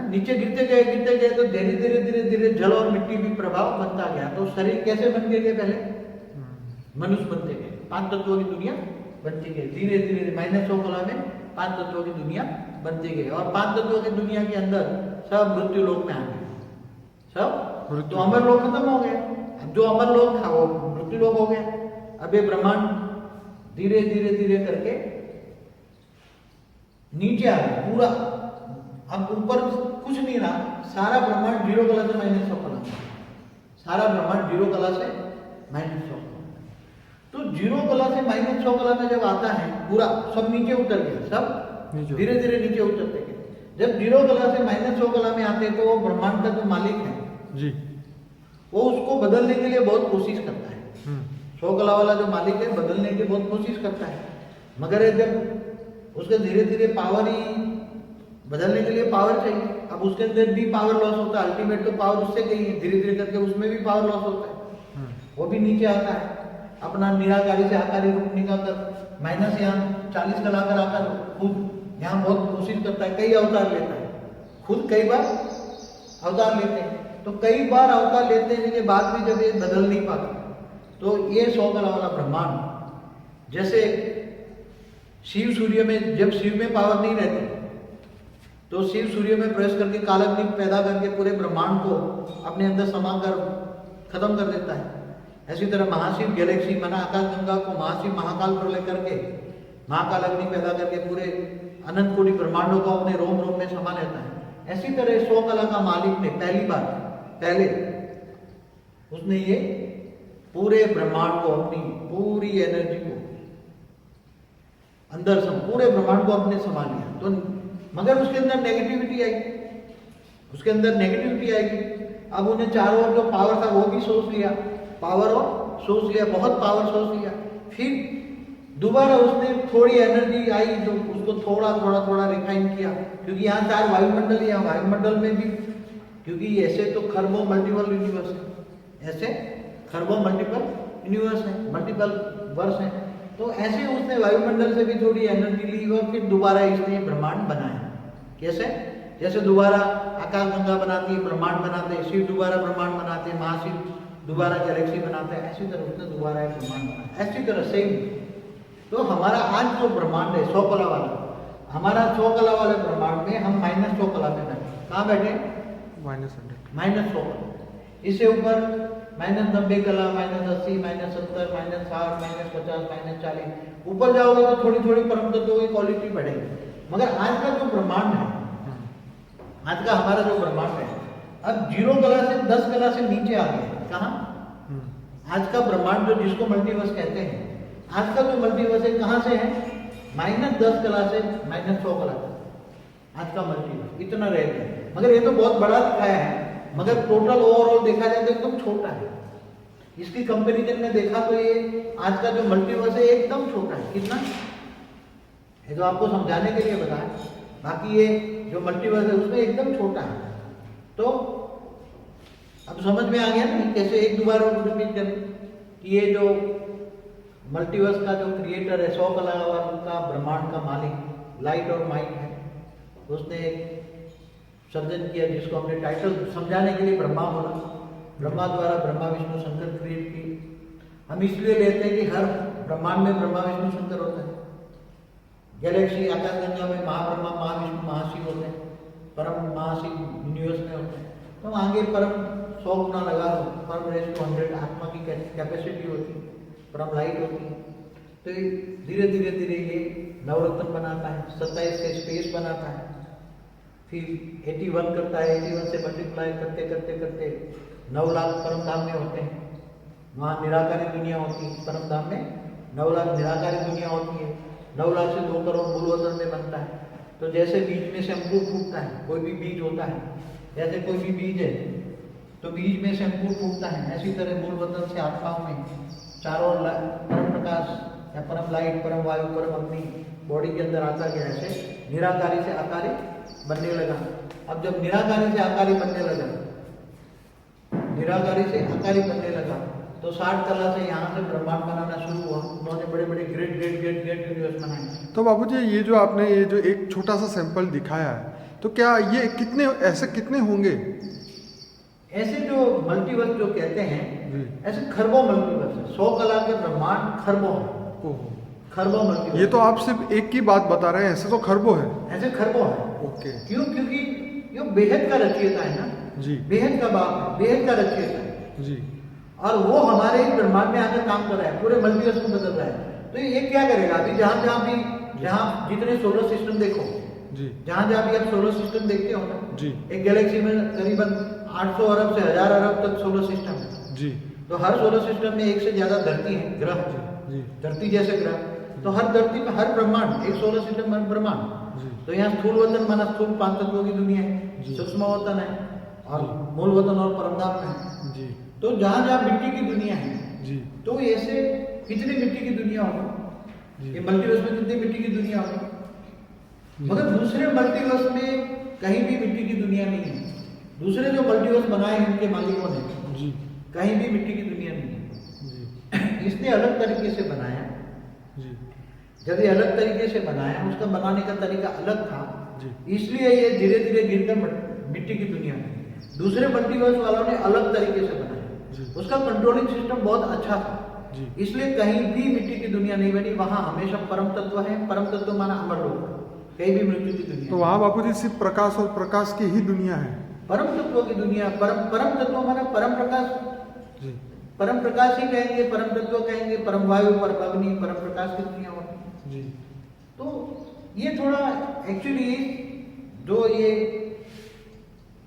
नीचे गिरते गए तो धीरे धीरे धीरे धीरे जल और मिट्टी भी प्रभाव बनता गया। तो शरीर कैसे बन गए पहले? मनुष्य बनते गए, 5 तत्वों की दुनिया बनती गई, धीरे धीरे -100 कला में 5 तत्वों की दुनिया बनती गई। और 5 तत्वों की दुनिया के अंदर सब मृत्यु लोक में आ गए, सब तो अमर लोक खत्म हो गया। अब जो अमर लोक था वो मृत्यु लोक हो गया। अब ये ब्रह्मांड धीरे धीरे धीरे करके नीचे आ गया पूरा। अब ऊपर कुछ नहीं रहा, सारा ब्रह्मांड 0 कला से -100 कला, सारा ब्रह्मांड 0 कला से -100 कला। तो 0 कला से -100 कला में जब आता है पूरा, सब नीचे उतर गया, सब धीरे धीरे नीचे उतरते गए। जब 0 कला से -100 कला में आते हैं तो वो ब्रह्मांड का जो मालिक है जी, वो उसको बदलने के लिए बहुत कोशिश करता है। 100 कला वाला जो मालिक है बदलने की बहुत कोशिश करता है, मगर ये जब उसके धीरे धीरे पावर ही बदलने के लिए पावर चाहिए। अब उसके अंदर भी पावर लॉस होता है, अल्टीमेट तो पावर उससे गई है, धीरे धीरे करके उसमें भी पावर लॉस होता है, वो भी नीचे आता है। अपना निराकारी से आकारी रूप निकालकर माइनस यहाँ 40 कला कर आकर खुद यहाँ बहुत कोशिश करता है, कई अवतार लेता है, खुद कई बार अवतार लेते हैं। तो कई बार अवतार लेते हैं के बाद भी जब ये बदल नहीं पाता, तो ये 100 कला वाला ब्रह्मांड, जैसे शिव सूर्य में, जब शिव में पावर नहीं रहती तो शिव सूर्य में प्रवेश करके कालाग्नि पैदा करके पूरे ब्रह्मांड को अपने अंदर समाकर खत्म कर देता है। ऐसी तरह महाशिव गैलेक्सी मना आकाश गंगा को महाशिव महाकाल प्रलय करके महाकाल अग्नि पैदा करके पूरे अनंत कोटि ब्रह्मांडों को अपने रोम रोम में समा लेता है। ऐसी तरह 100 कला का मालिक ने पहले उसने ये पूरे ब्रह्मांड को, अपनी पूरी एनर्जी को अंदर पूरे ब्रह्मांड को अपने समा लिया। तो मगर उसके अंदर नेगेटिविटी आई, उसके अंदर नेगेटिविटी आएगी। अब उन्हें चारों ओर जो पावर था वो भी सोच लिया, पावर और सोच लिया, बहुत पावर सोच लिया। फिर दोबारा उसने थोड़ी एनर्जी आई तो उसको थोड़ा रिफाइन किया, क्योंकि यहाँ 4 वायुमंडल, यहाँ वायुमंडल में भी, क्योंकि ऐसे तो खरबों मल्टीपल यूनिवर्स है, ऐसे खरबों मल्टीपल यूनिवर्स है, मल्टीपल वर्ष है। तो ऐसे उसने वायुमंडल से भी थोड़ी एनर्जी ली और फिर दोबारा इसने ब्रह्मांड बनाया। कैसे? जैसे दोबारा आकाश गंगा बनाती है, ब्रह्मांड बनाते हैं, शिव दोबारा ब्रह्मांड बनाते हैं, महाशिव दोबारा गैलेक्सी बनाते हैं, ऐसी तरह उसने दोबारा एक ब्रह्मांड बनाया। ऐसी तरह सेम तो हमारा आज जो ब्रह्मांड है 100 कला वाला, हमारा 100 कला वाले ब्रह्मांड में हम -100 कला में बैठे। कहाँ बैठे? -100 कला। इससे ऊपर -90 कला, -80, -70, -60, -50, -40, ऊपर जाओगे तो थोड़ी थोड़ी परम तत्वों की क्वालिटी बढ़ेगी। मगर आज का जो ब्रह्मांड है, आज का हमारा जो ब्रह्मांड है, अब 0 कला से 10 कला से नीचे आ गया। कहाँ? आज का ब्रह्मांड जो जिसको मल्टीवर्स कहते हैं, आज का जो मल्टीवर्स है कहाँ से है? -10 कला से -100 कला तक आज का मल्टीवर्स इतना रह गया। मगर ये तो बहुत बड़ा दिखाया है, मगर टोटल ओवरऑल देखा जाए तो एकदम छोटा है। इसकी कंपैरिजन में देखा तो ये आज का जो मल्टीवर्स है एकदम छोटा है। कितना? ये तो आपको समझाने के लिए बताया, बाकी ये जो मल्टीवर्स है उसमें एकदम छोटा है। तो अब समझ में आ गया ना कैसे, एक दोबारा रिपीट करें कि ये जो मल्टीवर्स का जो क्रिएटर है, 100 कला का ब्रह्मांड का मालिक लाइट और माइंड है, उसने एक सर्जन किया जिसको हमने टाइटल समझाने के लिए ब्रह्मा बोला। ब्रह्मा द्वारा ब्रह्मा विष्णु शंकर क्रिएट किए। हम इसलिए लेते हैं कि हर ब्रह्मांड में ब्रह्मा विष्णु शंकर होते हैं। गैलेक्सी आकाश गंगा में महाब्रह्मा महाविष्णु महाशिव होते हैं, परम महाशिव यूनिवर्स में होते हैं। तो आगे परम 100 गुना लगा दो, परम रेस टू 100 आत्मा की कैपेसिटी होती है, परम लाइट होती है। तो धीरे धीरे धीरे ये नवरत्न बनाता है, 27 से स्पेस बनाता है, फिर 81 करता है, 81 से मल्टीप्लाई करते करते करते 9 लाख परम धाम में होते हैं। वहाँ निराकारी दुनिया होती है, परम धाम में 9 लाख निराकारी दुनिया होती है। 9 लाख से 2 करोड़ मूलवतन में बनता है। तो जैसे बीज में से अंकुर फूटता है, कोई भी बीज होता है, जैसे कोई भी बीज है तो बीज में से अंकुर फूटता है, ऐसी तरह मूलवतन से आत्माओं में चारों परम प्रकाश या परम लाइट, परम वायु, परम अग्नि बॉडी के अंदर आता गया। ऐसे निराकारी से आकारी बनने लगा। अब जब निराकारी से आकारी बनने लगा, निराकारी से आकारी बनने लगा, तो 60 कला से यहाँ से ब्रह्मांड बनाना शुरू हुआ। उन्होंने बड़े बड़े ग्रेट यूनिवर्स बनाए। तो बाबूजी ये जो आपने ये जो एक छोटा सा सैंपल दिखाया है, तो क्या ये कितने ऐसे कितने होंगे? ऐसे जो मल्टीवर्स जो कहते हैं जी। ऐसे खरबों मल्टीवर्स है, 100 कला के ब्रह्मांड खरबों है, ओहो, खरबों मल्टीवर्स। ये तो आप सिर्फ एक की बात बता रहे हैं, ऐसे तो खरबों है। ऐसे खरबों है। ओके। क्यों? क्योंकि ये बेहद का रचयिता है ना, जी बेहद का बाप है, बेहद का रचयिता है, जी और वो हमारे ही ब्रह्मांड में आकर काम कर रहा है, पूरे मल्टीवर्स को बदल रहा है। तो ये क्या करेगा अभी जहाँ जितने सोलर सिस्टम देखो, जी जहाँ भी आप सोलर सिस्टम देखते हो ना, जी एक गैलेक्सी में करीबन 800 अरब से 1000 अरब तक सोलर सिस्टम है। जी तो हर सोलर सिस्टम में एक से ज्यादा धरती है, ग्रह, जी धरती जैसे ग्रह। तो हर धरती में हर ब्रह्मांड एक सोलर सिस्टम में ब्रह्मांड। जी तो यहाँ स्थूल वतन माना स्थूल 5 तत्वों की दुनिया है, जी। सूक्ष्म वतन है, और जी। मूल वतन और परमधाम है। जी तो जहाँ जहाँ मिट्टी की दुनिया है, जी तो ऐसे कितनी मिट्टी की दुनिया होगी, जी। ये मल्टीवर्स में कितनी मिट्टी की दुनिया होगी। मगर दूसरे मल्टीवर्स में कहीं भी मिट्टी की दुनिया नहीं है। दूसरे जो मल्टीवर्स बनाए हैं उनके मालिकों ने, जी कहीं भी मिट्टी की दुनिया नहीं है। जी इसने अलग तरीके से बनाया। जी जब ये अलग तरीके से बनाया, उसका बनाने का तरीका अलग था, जी इसलिए ये धीरे धीरे गिरकर मिट्टी की दुनिया में। दूसरे मल्टीवर्स वालों ने अलग तरीके से जी। बनाया, उसका कंट्रोलिंग सिस्टम बहुत अच्छा था, जी। इसलिए कहीं भी मिट्टी की दुनिया नहीं बनी। वहां हमेशा परम तत्व है, परम तत्व माना अमर लोक, कहीं भी मृत्यु की दुनिया। तो वहाँ बापूजी सिर्फ प्रकाश और प्रकाश की ही दुनिया है। परम तत्वों की दुनिया, परम तत्व माना परम प्रकाश। जी परम प्रकाश ही कहेंगे, परम तत्व कहेंगे, परम वायु, परम अग्नि, परम प्रकाश की दुनिया होती। जी तो ये थोड़ा एक्चुअली जो ये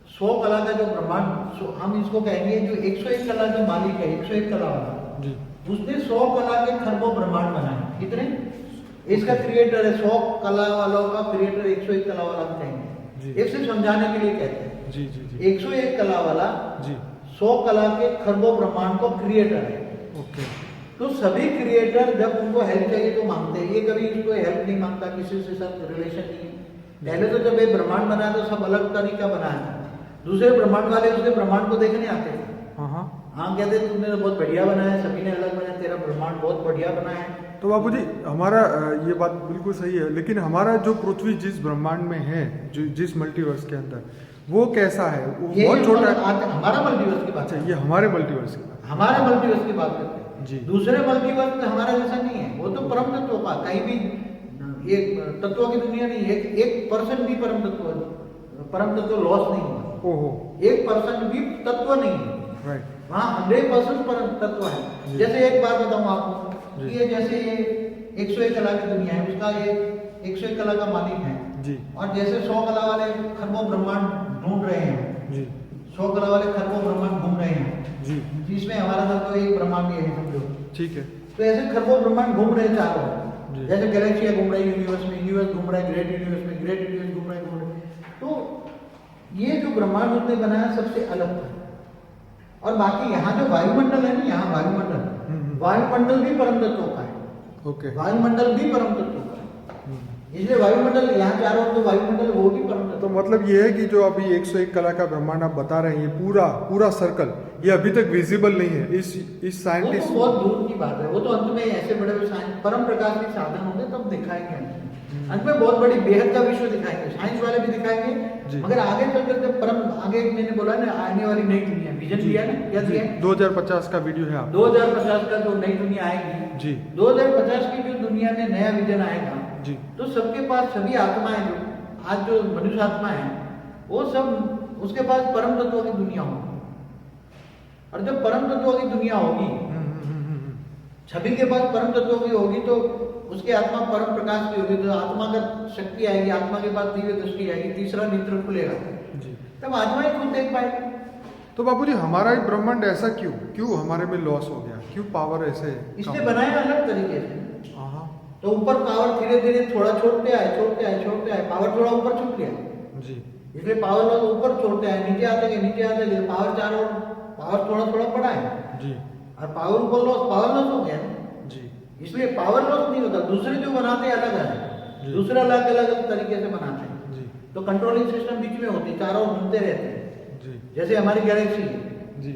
100 कला का जो ब्रह्मांड, हम इसको कहेंगे जो 101 कला जो मालिक है, 101 कला वाला, जी उसने 100 कला के खरबों ब्रह्मांड बनाए। कितने? इसका क्रिएटर है, 100 कला वालों का क्रिएटर 101 कला वाला हम कहेंगे। एक सिर्फ समझाने के लिए कहते हैं। जी जी जी 101 कला वाला जी 100 कला के खरबों ब्रह्मांड को क्रिएटर है। ओके। तो सभी क्रिएटर जब उनको हेल्प चाहिए तो मांगते हैं, ये कभी इसको हेल्प नहीं मांगता, किसी से सब रिलेशन नहीं है। पहले तो जब ये ब्रह्मांड बनाया तो सब अलग तरीका बनाया, दूसरे ब्रह्मांड वाले उसके ब्रह्मांड को देखने आते थे। हाँ हाँ, कहते तुमने तो बहुत बढ़िया बनाया है, सभी ने अलग बनाया, तेरा ब्रह्मांड बहुत बढ़िया बनाया है। तो बापूजी हमारा ये बात बिल्कुल सही है, लेकिन हमारा जो पृथ्वी जिस ब्रह्मांड में है, जो जिस मल्टीवर्स के अंदर, वो कैसा है? वो ये बहुत छोटा है। हमारा मल्टीवर्स की बात अच्छा, है, ये हमारे मल्टीवर्स की बात। हमारे मल्टीवर्स की बात करते हैं जी। दूसरे मल्टीवर्स में हमारा जैसा नहीं है, वो तो परम तत्व का, कहीं भी ये तत्वों की दुनिया नहीं है। 1% भी परम तत्व लॉस नहीं हुआ। ओहो। 1% भी तत्व नहीं है राइट। वहाँ, 100% परम तत्व है। जी। जैसे एक बात बताऊं आपको जी। कि ये जैसे ये 101 कला की दुनिया है, उसका ये 101 कला का मालिक है जी और जैसे 100 कला वाले खरबों ब्रह्मांड ढूंढ रहे हैं, जी 100 कला वाले खरबों ब्रह्मांड घूम रहे हैं, जी जिसमें हमारा तत्व एक ब्रह्मांड ही है, समझो। ठीक है। तो ऐसे खरबों ब्रह्मांड घूम रहे हैं जी। चारों, जैसे गैलेक्सियां घूम रही है यूनिवर्स में, यूनिवर्स घूम रहा है ग्रेट यूनिवर्स में, ग्रेट यूनिवर्स घूम रहे हैं। तो ये जो ब्रह्मांड उसने बनाया सबसे अलग था। और बाकी यहाँ जो वायुमंडल है ना, यहाँ वायुमंडल भी परम तत्व का है। ओके। वायुमंडल भी परम तत्व का है, इसलिए वायुमंडल यहाँ चारों ओर जो वायुमंडल वो भी परम तत्व। तो मतलब ये है कि जो अभी 101 कला का ब्रह्मांड आप बता रहे हैं, ये पूरा सर्कल, ये अभी तक विजिबल नहीं है इस वो साइंटिस्ट। तो बहुत दूर की बात है, वो तो अंत में ऐसे बड़े बड़े साइंस परम प्रकाश के साधन होंगे तब दिखाएंगे। अंत में बहुत बड़ी बेहद का विश्व दिखाएंगे, साइंस वाले भी जी। दिखाएंगे। मगर आगे चलकर जब परम आगे मैंने बोला ना, आने वाली नई दुनिया विजन दिया ना, क्या दिया है? 2050 का वीडियो है आप। 2050 का जो नई दुनिया आएगी जी। 2050 की जो दुनिया में नया विजन आएगा, जी। तो सबके पास सभी आत्माएं जो आज जो मनुष्य आत्मा है, वो सब उसके पास परम तत्वों की दुनिया होगी। और जब परम तत्वों की दुनिया होगी, सभी के पास परम तत्वों की होगी, तो उसकी आत्मा परम प्रकाश की होगी, तो आत्मा का शक्ति आएगी, आत्मा के पास दिव्य दृष्टि आएगी, तीसरा नेत्र खुलेगा, जी। तब आत्मा ही खुद देख पाएगी। तो बापूजी हमारा ही ब्रह्मांड ऐसा क्यों हमारे में लॉस हो गया? क्यों पावर ऐसे इसने बनाया अलग तरीके से। हाँ तो ऊपर पावर धीरे धीरे थोड़ा छोड़ते आए, पावर थोड़ा ऊपर छूट गया, जी। इसलिए पावर लोग ऊपर छोड़ते आए, नीचे आते गए, पावर चारों पावर थोड़ा थोड़ा बढ़ा है, जी। और पावर लॉस हो गया, जी। इसलिए पावर लॉस नहीं होता। दूसरे जो बनाते हैं अलग है, दूसरे अलग तरीके से बनाते हैं। जी। तो कंट्रोलिंग सिस्टम बीच में होती है, चारों घूमते रहते हैं, जी। जैसे हमारी गैलेक्सी है। जी।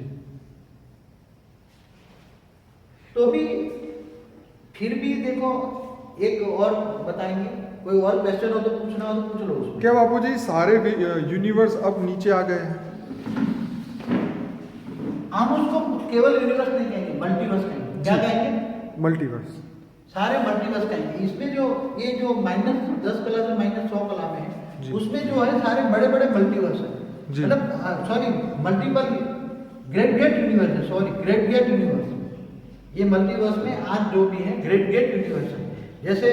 तो भी फिर भी देखो, एक और बताएंगे, कोई और क्वेश्चन हो तो पूछना हो तो पूछ लो उसमें। क्या बापूजी सारे यूनिवर्स अब नीचे आ गए हैं? हम उसको केवल यूनिवर्स नहीं कहेंगे, मल्टीवर्स कहेंगे। क्या कहेंगे? मल्टीवर्स। सारे मल्टीवर्स कहेंगे। इसमें जो ये जो -10 कला से -100 कला में जी। है, उसमें जो है सारे बड़े बड़े मल्टीवर्स है, जी। मतलब sorry multiple great gate universe है, सॉरी ग्रेट गेट यूनिवर्स। ये मल्टीवर्स में आज जो भी है ग्रेट गेट यूनिवर्स है। जैसे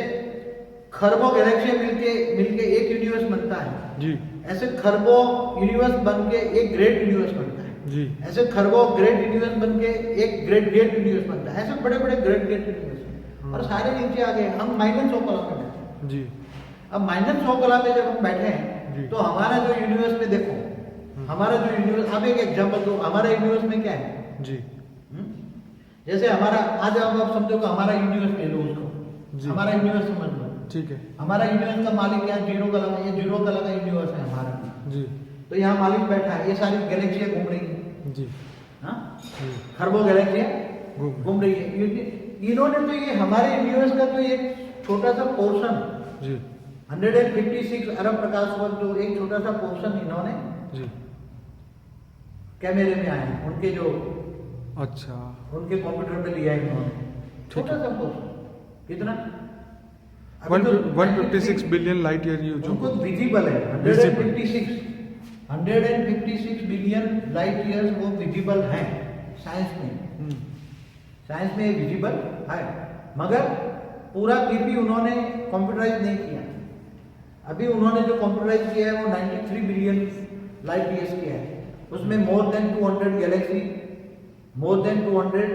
खरबों गैलेक्सी मिलके एक यूनिवर्स बनता है, जी ऐसे खरबों यूनिवर्स बन के एक ग्रेट यूनिवर्स बनता है, जी ऐसे खरबों ग्रेट यूनिवर्स बन के एक ग्रेट गेट यूनिवर्स बनता है। ऐसे बड़े बड़े ग्रेट गेट यूनिवर्स हैं और सारे नीचे आ गए। हम -100 कला में बैठे हैं। जी। अब -100 कला में जब हम बैठे हैं जी। तो हमारा जो यूनिवर्स में देखो, हमारा जो यूनिवर्स, अब एक एग्जांपल दो, हमारा यूनिवर्स में क्या है? जी जैसे हमारा आज आप समझो कि हमारा यूनिवर्स ले लो उसको, जी। हमारा यूनिवर्स समझ लो। ठीक है। हमारा यूनिवर्स का मालिक क्या है? 0 कला में। ये 0 कला का यूनिवर्स है हमारा। जी तो यहाँ मालिक बैठा है, ये सारी गैलेक्सियां घूम रही हैं, जी हाँ, जी। खरबों गैलेक्सियां घूम घूम रही है। इन्होंने तो ये हमारे यूनिवर्स का तो एक छोटा सा पोर्शन, जी 156 अरब प्रकाश वर्ष, जो एक छोटा सा पोर्शन इन्होंने जी। कैमरे में आए हैं, उनके जो अच्छा। उनके कंप्यूटर पे लिया है इन्होंने, छोटा सा पोर्शन। कितना? अभी तो 156 बिलियन लाइट ईयर ये जो उनको विजिबल है। 156 बिलियन लाइट ईयर्स वो विजिबल हैं साइंस में। साइंस में विजिबल है, मगर पूरा फिर भी उन्होंने कंप्यूटराइज नहीं किया। अभी उन्होंने जो कंप्यूटराइज किया है वो 93 बिलियन लाइट ईयर्स किया है। उसमें more than 200 Galaxy, more than 200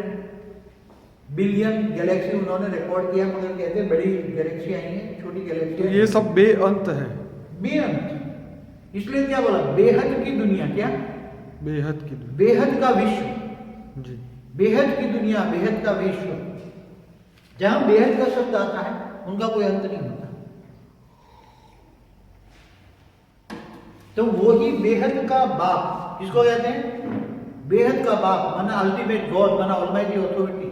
billion Galaxy उन्होंने रिकॉर्ड किया। मगर कहते हैं बड़ी गैलेक्सी आई है, छोटी तो गैलेक्सी ये सब बेअंत है। बेअंत। इसलिए क्या बोला? बेहद की दुनिया। क्या? बेहद की दुनिया। बेहद का विश्व। जी बेहद की दुनिया, बेहद का विश्व। जहां बेहद का शब्द आता है उनका कोई अंत नहीं होता। तो वो ही बेहद का बाप, किसको कहते हैं? बेहद का बाप, माना अल्टीमेट गॉड, माना ऑलमाइटी अथॉरिटी,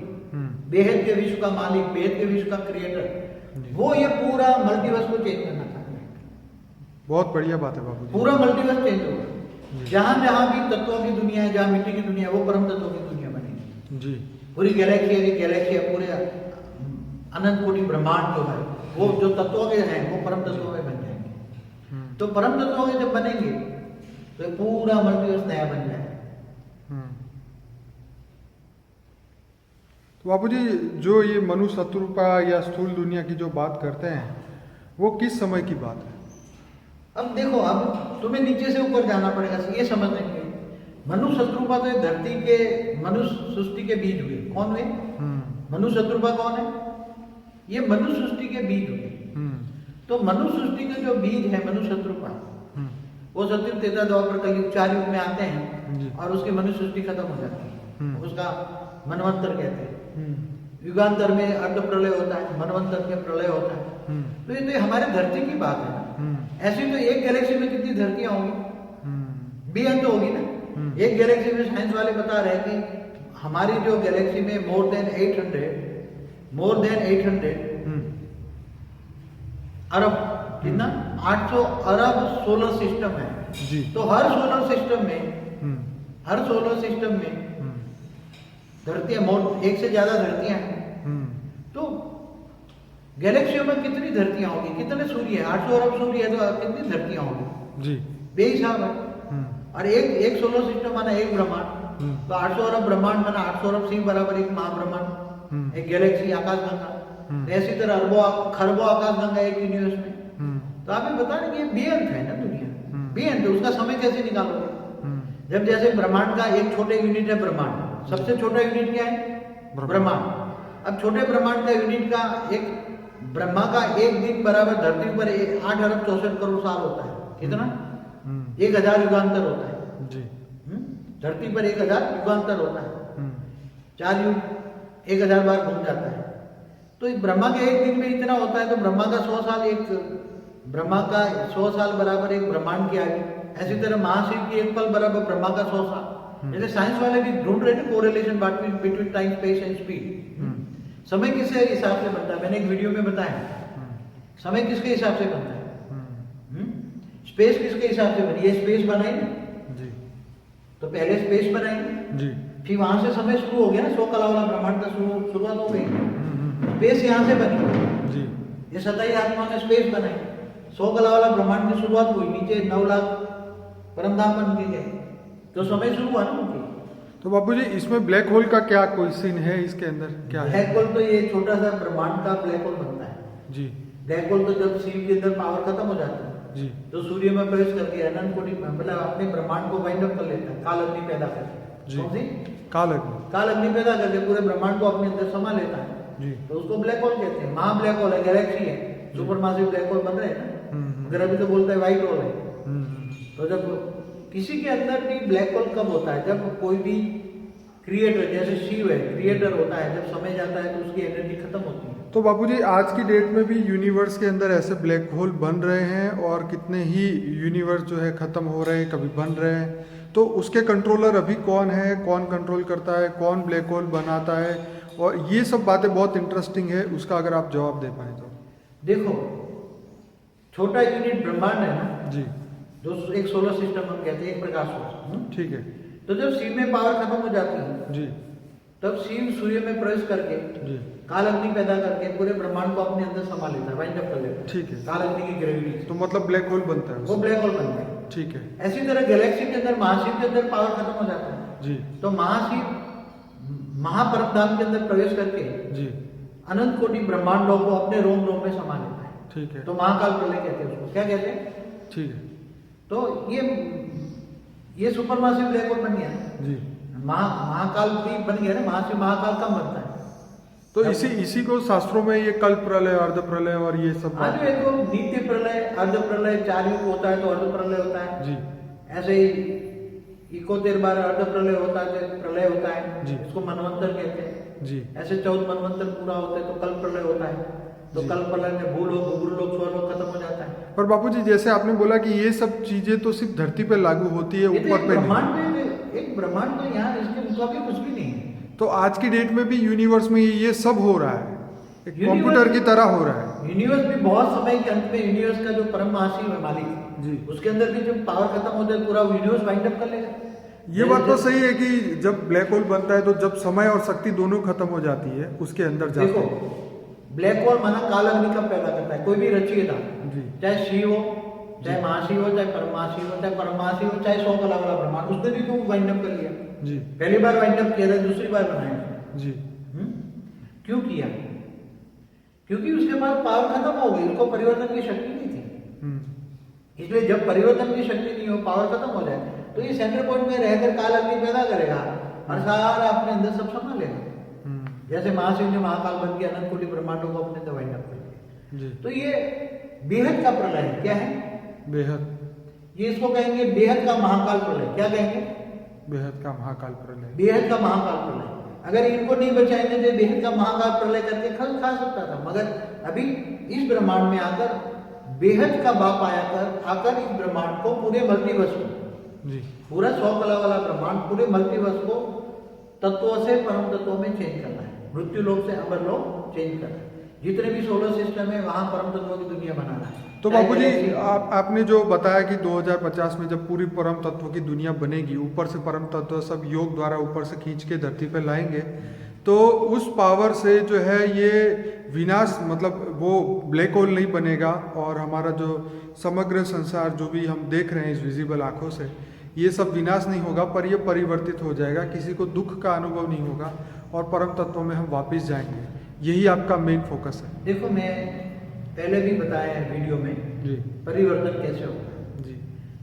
बेहद के विश्व का मालिक, बेहद के विश्व का क्रिएटर, वो ये पूरा मल्टीवर्स को चेंज करना चाहते हैं। बहुत बढ़िया बात है बाबू जी। पूरा मल्टीवर्स चेंज होगा। जहां जहां भी तत्वों की दुनिया है, जहां मिट्टी की दुनिया है, वो परम तत्वों की दुनिया बनेगी। जी। पूरी गैलेक्सी की गैलेक्सी, पूरे अनंत कोटि ब्रह्मांड जो है, वो जो तत्वों के हैं वो परम तत्वों में बन जाएंगे। तो परम तत्वों के जब बनेंगे तो पूरा मल्टीवर्स नया बन जाएगा। तो बाबू जी, जो ये मनु शत्रुपा या स्थूल दुनिया की जो बात करते हैं वो किस समय की बात है? अब देखो, अब तुम्हें नीचे से ऊपर जाना पड़ेगा ये समझने के लिए। मनु शत्रुपा तो धरती के मनुष्य सृष्टि के बीज हुए। कौन हुए? मनु शत्रुपा कौन है? ये मनु सृष्टि के बीज हुए। तो मनु सृष्टि के जो बीज है मनु शत्रुपा, वो सत्युग त्रेता द्वापर कलयुग 4 युग में आते हैं और उसकी मनु सृष्टि खत्म हो जाती है। उसका मनवंतर कहते हैं। युगांतर में अर्ध प्रलय होता है, मनवंतर में प्रलय होता है। तो ये तो हमारे धरती की बात है ना। ऐसी तो एक गैलेक्सी में कितनी धरतियां होंगी? बेअंत होगी ना। एक गैलेक्सी में साइंस वाले बता रहे हैं कि हमारी जो गैलेक्सी में मोर देन 800 अरब, कितना? 800 अरब सोलर सिस्टम है जी। तो हर सोलर सिस्टम में धरतियां, एक से ज्यादा धरतियां हैं। तो गैलेक्सियों में कितनी धरतियां होंगी? कितने सूर्य है? 800 अरब सूर्य है तो कितनी धरतियां होंगी? जी। बेहिसाब है। और एक सोलर सिस्टम माना एक ब्रह्मांड, तो 800 अरब ब्रह्मांड माना 800 अरब सिंह बराबर एक महाब्रह्मांड, एक गैलेक्सी, आकाशगंगा। ऐसी तरह अरबों खरबों आकाशगंगा एक यूनिवर्स में। तो आप बता रहे कि ये बेअंत है ना दुनिया, बेअंत। उसका समय कैसे निकालोगे? जब जैसे ब्रह्मांड का एक छोटे यूनिट है ब्रह्मांड, सबसे छोटा यूनिट क्या है? ब्रह्मांड। अब छोटे ब्रह्मांड का यूनिट का एक ब्रह्मा का एक दिन बराबर धरती पर 8 अरब 64 करोड़ साल होता है। कितना? 1000 युगांतर होता है जी। धरती पर 1000 युगांतर होता है। 4 युग 1000 बार घूम जाता है। तो ब्रह्मा के एक दिन में इतना होता है, तो ब्रह्मा का 100 साल बराबर एक ब्रह्मांड की आयु। ऐसी तरह महाशिव की एक पल बराबर ब्रह्मा का 100 साल। जैसे साइंस वाले भी ढूंढ रहे थे correlation between time, space and speed. समय किसके हिसाब से बनता है? मैंने एक वीडियो में बताया, समय किसके हिसाब से बनता है? स्पेस किसके हिसाब से बनी? ये स्पेस बनाई ना जी, तो पहले स्पेस बनाई जी, फिर वहां से समय शुरू हो गया ना, 100 कला वाला ब्रह्मांड का शुरुआत हो गई। स्पेस यहाँ से बनी जी ये सताई आत्मा ने स्पेस बनाई, 100 कला वाला ब्रह्मांड की शुरुआत हुई, नीचे 9 लाख परमधाम बन के गए, तो समय शुरू हुआ ना उनकी। तो बापूजी इसमें ब्लैक होल का क्या कोई सीन है इसके अंदर क्या है? ब्लैक होल तो ये छोटा सा ब्रह्मांड का ब्लैक होल बनता है। जी ब्लैक होल तो जब शिव के अंदर पावर खत्म हो जाती है जी तो सूर्य में प्रवेश करके अनंत कोटि मतलब अपने ब्रह्मांड को वाइंड अप कर लेता है, काल अग्नि पैदा करके। जी। कौन सी? काल अग्नि। काल अग्नि पैदा करके पूरे ब्रह्मांड को अपने अंदर समा लेता है, जी तो उसको ब्लैक होल कहते हैं। महा ब्लैक होल है, गैलेक्सी है, सुपरमासिव ब्लैक होल बन रहे हैं ना, अगर अभी तो बोलते हैं व्हाइट होल है। तो जब किसी के अंदर भी ब्लैक होल कब होता है? जब कोई भी क्रिएटर, जैसे शिव है क्रिएटर होता है, जब समय जाता है तो उसकी एनर्जी खत्म होती है। तो बापूजी आज की डेट में भी यूनिवर्स के अंदर ऐसे ब्लैक होल बन रहे हैं और कितने ही यूनिवर्स जो है खत्म हो रहे हैं, कभी बन रहे हैं, तो उसके कंट्रोलर अभी कौन है, कौन कंट्रोल करता है, कौन ब्लैक होल बनाता है, और ये सब बातें बहुत इंटरेस्टिंग है, उसका अगर आप जवाब दे पाए तो। देखो छोटा यूनिट ब्रह्मांड है ना जी जो एक सोलर सिस्टम हम कहते हैं, एक प्रकाश सोर्स। ठीक है। तो जब शिव में पावर खत्म हो जाती है जी तब शिव सूर्य में प्रवेश करके जी काल अग्नि पैदा करके पूरे ब्रह्मांड को अपने अंदर समा लेता है, वाइंड अप कर लेता है। ठीक है। काल अग्नि की ग्रेविटी से तो मतलब ब्लैक होल बनता है वो उससे। ब्लैक होल बनता है। ठीक है। ऐसी तरह गैलेक्सी के अंदर महाशिव के अंदर पावर खत्म हो जाता है जी तो महाशिव महापरमधाम के अंदर प्रवेश करके जी अनंत कोटि ब्रह्मांडों को अपने रोम रोम में समा लेता है। ठीक है। तो महाकाल प्रलय कहते हैं उसको, क्या कहते हैं? ठीक है। तो ये सुपरमासिव ब्लैक होल बन गया ना, जी महाकाल भी बन गया ना। महाशिव महाकाल कम बनता है तो इसी को शास्त्रों में ये कल्प प्रलय, अर्ध प्रलय और ये सब आज जो है तो नित्य प्रलय, अर्ध प्रलय, 4 युग होता है तो अर्ध प्रलय होता है। जी ऐसे ही 71 बार अर्ध प्रलय होता है तो प्रलय होता है, जी। इसको मनवंतर कहते हैं। जी ऐसे 14 मनवंतर पूरा होता है तो कल्प प्रलय होता है, तो जी। कल्प प्रलय में भूलोक, गुरुलोक, स्वरलोक खत्म हो जाता है। पर बापूजी जैसे आपने बोला कि ये सब चीजें तो सिर्फ धरती पे लागू होती है, ये तो ऊपर पे नहीं। एक ब्रह्मांड तो यहाँ इसके मुकाबले कुछ भी नहीं है। तो आज की डेट में भी यूनिवर्स में ये सब हो रहा है, एक कंप्यूटर की तरह हो रहा है। यूनिवर्स भी बहुत समय के अंत में यूनिवर्स का जो परम महाशिव है मालिक जी। उसके अंदर भी जब पावर खत्म हो जाए पूरा यूनिवर्स वाइंड अप कर लेगा। ये बात तो सही है कि जब ब्लैक होल बनता है तो जब समय और शक्ति दोनों खत्म हो जाती है उसके अंदर जाते देखो हैं। ब्लैक होल माना काल अग्नि कब पैदा करता है? कोई भी रचयिता, जी चाहे शिव हो, चाहे महाशिव हो, चाहे परमाशिव हो, चाहे परमाशिव हो, चाहे 100 कला वाला ब्रह्मांड, उसने भी क्यों वाइंड अप कर लिया? जी पहली बार वाइंड अप किया था, दूसरी बार बनाया। जी क्यों किया? क्योंकि उसके बाद पावर खत्म हो गई, उसको परिवर्तन की शक्ति नहीं थी। इसलिए जब परिवर्तन की शक्ति नहीं हो, पावर खत्म हो जाए तो ये सेंटर पॉइंट में रहकर काल अग्नि पैदा करेगा और सारा अपने अंदर सब संभाल लेगा। जैसे महाशिव ने महाकाल बन के अनंत कोटि ब्रह्मांडों को अपने अंदर वाइंड अप कर लिया। जी तो ये बेहद का प्रलय है। क्या है? बेहद। ये इसको कहेंगे बेहद का महाकाल प्रलय। क्या कहेंगे? बेहद का महाकाल प्रलय। बेहद का महाकाल प्रलय। अगर इनको नहीं बचाएंगे तो बेहद का महाकाल प्रलय करके खा सकता था, मगर अभी इस ब्रह्मांड में आकर बेहद का बाप आकर इस ब्रह्मांड को पूरे मल्टीवर्स को, जी पूरा 100 कला वाला ब्रह्मांड पूरे मल्टीवर्स को तत्वों से परम तत्वों में चेंज करना है, मृत्यु लोक से अमर लोक चेंज करना है। जितने भी सोलर सिस्टम है वहां परम तत्वों की दुनिया बनाना है। तो बापूजी आपने जो बताया कि 2050 में जब पूरी परम तत्व की दुनिया बनेगी, ऊपर से परम तत्व सब योग द्वारा ऊपर से खींच के धरती पे लाएंगे, तो उस पावर से जो है ये विनाश, मतलब वो ब्लैक होल नहीं बनेगा और हमारा जो समग्र संसार जो भी हम देख रहे हैं इस विजिबल आंखों से, ये सब विनाश नहीं होगा, पर ये परिवर्तित हो जाएगा, किसी को दुख का अनुभव नहीं होगा और परम तत्व में हम वापस जाएंगे। यही आपका मेन फोकस है। देखो मैं पहले भी बताया है वीडियो में जी परिवर्तन कैसे होगा। जी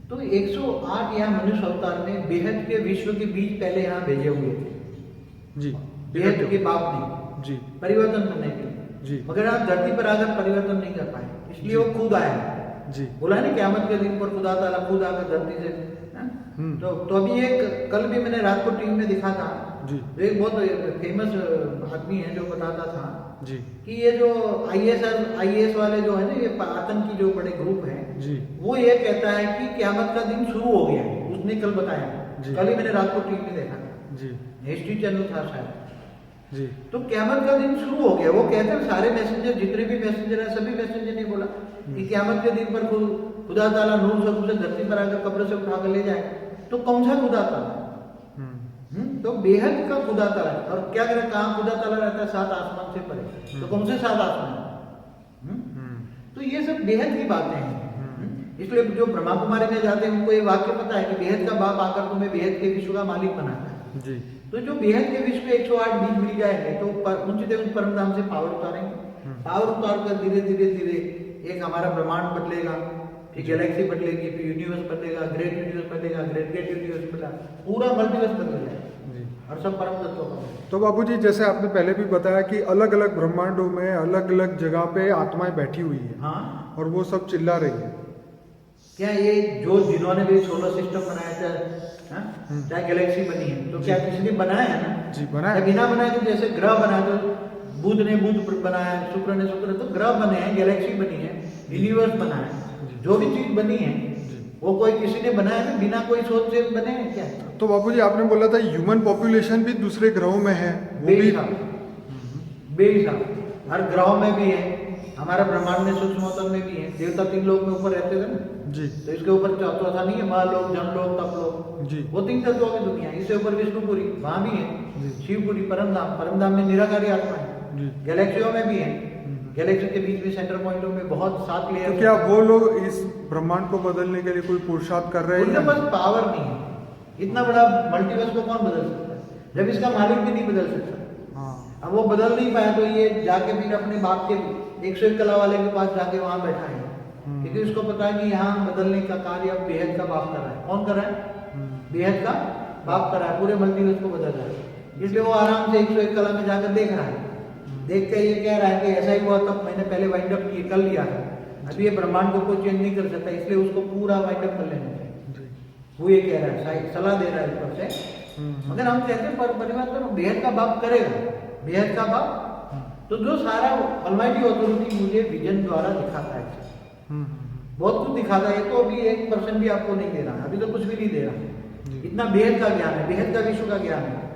तो 108 यहाँ मनुष्य अवतार में बेहद के विश्व के बीज पहले यहाँ भेजे हुए थे। जी बेहद के बाप ने जी परिवर्तन करने के लिए, जी मगर आप धरती पर आकर परिवर्तन नहीं कर पाए, इसलिए वो खुद आया। जी बोला है ना क़यामत के दिन पर खुदा ताला खुद आकर धरती से, तो अभी एक कल भी मैंने रात को टीवी में दिखा था जी एक बहुत फेमस आदमी है जो बताता था जी कि ये जो आईएएस वाले जो है ना, ये आतंकी जो बड़े ग्रुप हैं, जी वो ये कहता है कि क़यामत का दिन शुरू हो गया है। उसने कल बताया, कल ही मैंने रात को टीवी में देखा था, जी हिस्ट्री चैनल था शायद। जी तो क़यामत का दिन शुरू हो गया। वो कहते हैं सारे मैसेंजर, जितने भी मैसेंजर है, सभी मैसेंजर ने बोला कि क़यामत के दिन पर खुदा ताला नूर से धरती पर आकर कब्र से उठा कर ले जाए। तो कौन सा खुदा ताला? तो बेहद का खुदा ताला है। और क्या करें, कहाँ खुदा ताला रहता है? सात आसमान से परे। तो कौन से सात आसमान? तो ये सब बेहद की बातें हैं। इसलिए जो ब्रह्मा कुमारी में जाते हैं उनको ये वाक्य पता है कि बेहद का बाप आकर तुम्हें बेहद के विश्व का मालिक बनाता है। जी। तो जो बेहद के विश्व में 108 बीज मिल जाएंगे तो उनसे उस परम धाम से पावर उतारेंगे। पावर उतार कर धीरे धीरे धीरे एक हमारा ब्रह्मांड बदलेगा, फिर गैलेक्सी बदलेगी, फिर यूनिवर्स बदलेगा, ग्रेट यूनिवर्स बदलेगा, ग्रेट यूनिवर्स बदलेगा, पूरा मल्टीवर्स बदल जाएगा और सब परम तत्व का। तो बाबूजी, जैसे आपने पहले भी बताया कि अलग अलग ब्रह्मांडों में अलग अलग जगह पे आत्माएं बैठी हुई है। हाँ, और वो सब चिल्ला रही है। क्या ये जो जिन्होंने भी सोलर सिस्टम बनाया था, चाहे गैलेक्सी बनी है, तो क्या किसी ने बनाया है ना? जी, बनाया। बिना बनाए तो जैसे ग्रह बनाया, तो बुध ने बुध बनाया, शुक्र ने शुक्र, तो ग्रह बने हैं, गैलेक्सी बनी है, यूनिवर्स बना है, जो भी चीज बनी है वो कोई किसी ने बनाया है, बिना कोई सोच से बने हैं क्या? तो बाबूजी, आपने बोला था ह्यूमन पॉपुलेशन भी दूसरे ग्रहों में है, वो भी बेहिसाब हर ग्रहों में भी है, हमारा ब्रह्मांड में सूक्ष्मतम में भी है। देवता 3 लोक में ऊपर रहते थे ना जी। तो इसके ऊपर चौथा नहीं है, महालोक, जनलोक, तपलोक जी। वो 3 तत्वों की दुनिया है। इससे ऊपर विष्णुपुरी वहां भी है, शिवपुरी, परमधाम में निराकारी आत्मा है, गैलेक्सियों में भी है, गैलेक्सी के बीच में सेंटर पॉइंटों में बहुत 7 लेयर। तो क्या वो लोग इस ब्रह्मांड को बदलने के लिए कोई पुरुषार्थ कर रहे हैं? उनके पास पावर नहीं है। इतना बड़ा मल्टीवर्स को कौन बदल सकता है, जब इसका मालिक भी नहीं बदल सकता? अब वो बदल नहीं पाया तो ये जाके फिर अपने बाप के 101 कला वाले के पास जाके वहां बैठा है, क्योंकि उसको पता है कि यहाँ बदलने का कार्य अब बेहद का बाप कर रहा है। कौन कर रहा है? बेहद का बाप कर रहा है, पूरे मल्टीवर्स को बदल रहा है। इसलिए वो आराम से 101 कला में जाकर देख रहा है, देख के ये कह रहा है कि ऐसा ही हुआ तब मैंने पहले वाइंड अप कर लिया है, अभी ये ब्रह्मांड को कोई चेंज नहीं कर सकता, इसलिए उसको पूरा वाइंड अप कर लेना चाहिए। वो ये कह रहा है, सलाह दे रहा है ऊपर से। मगर हम कहते हैं पर परिवर्तन बेहद का बाप करेगा, बेहद का बाप तो जो सारा ऑलमाइटी ऑथोरिटी मुझे विजन द्वारा दिखाता है, बहुत कुछ दिखाता है। तो अभी 1% भी आपको नहीं दे रहा, अभी तो कुछ भी नहीं दे रहा, इतना बेहद का ज्ञान है, बेहद का विश्व का ज्ञान है।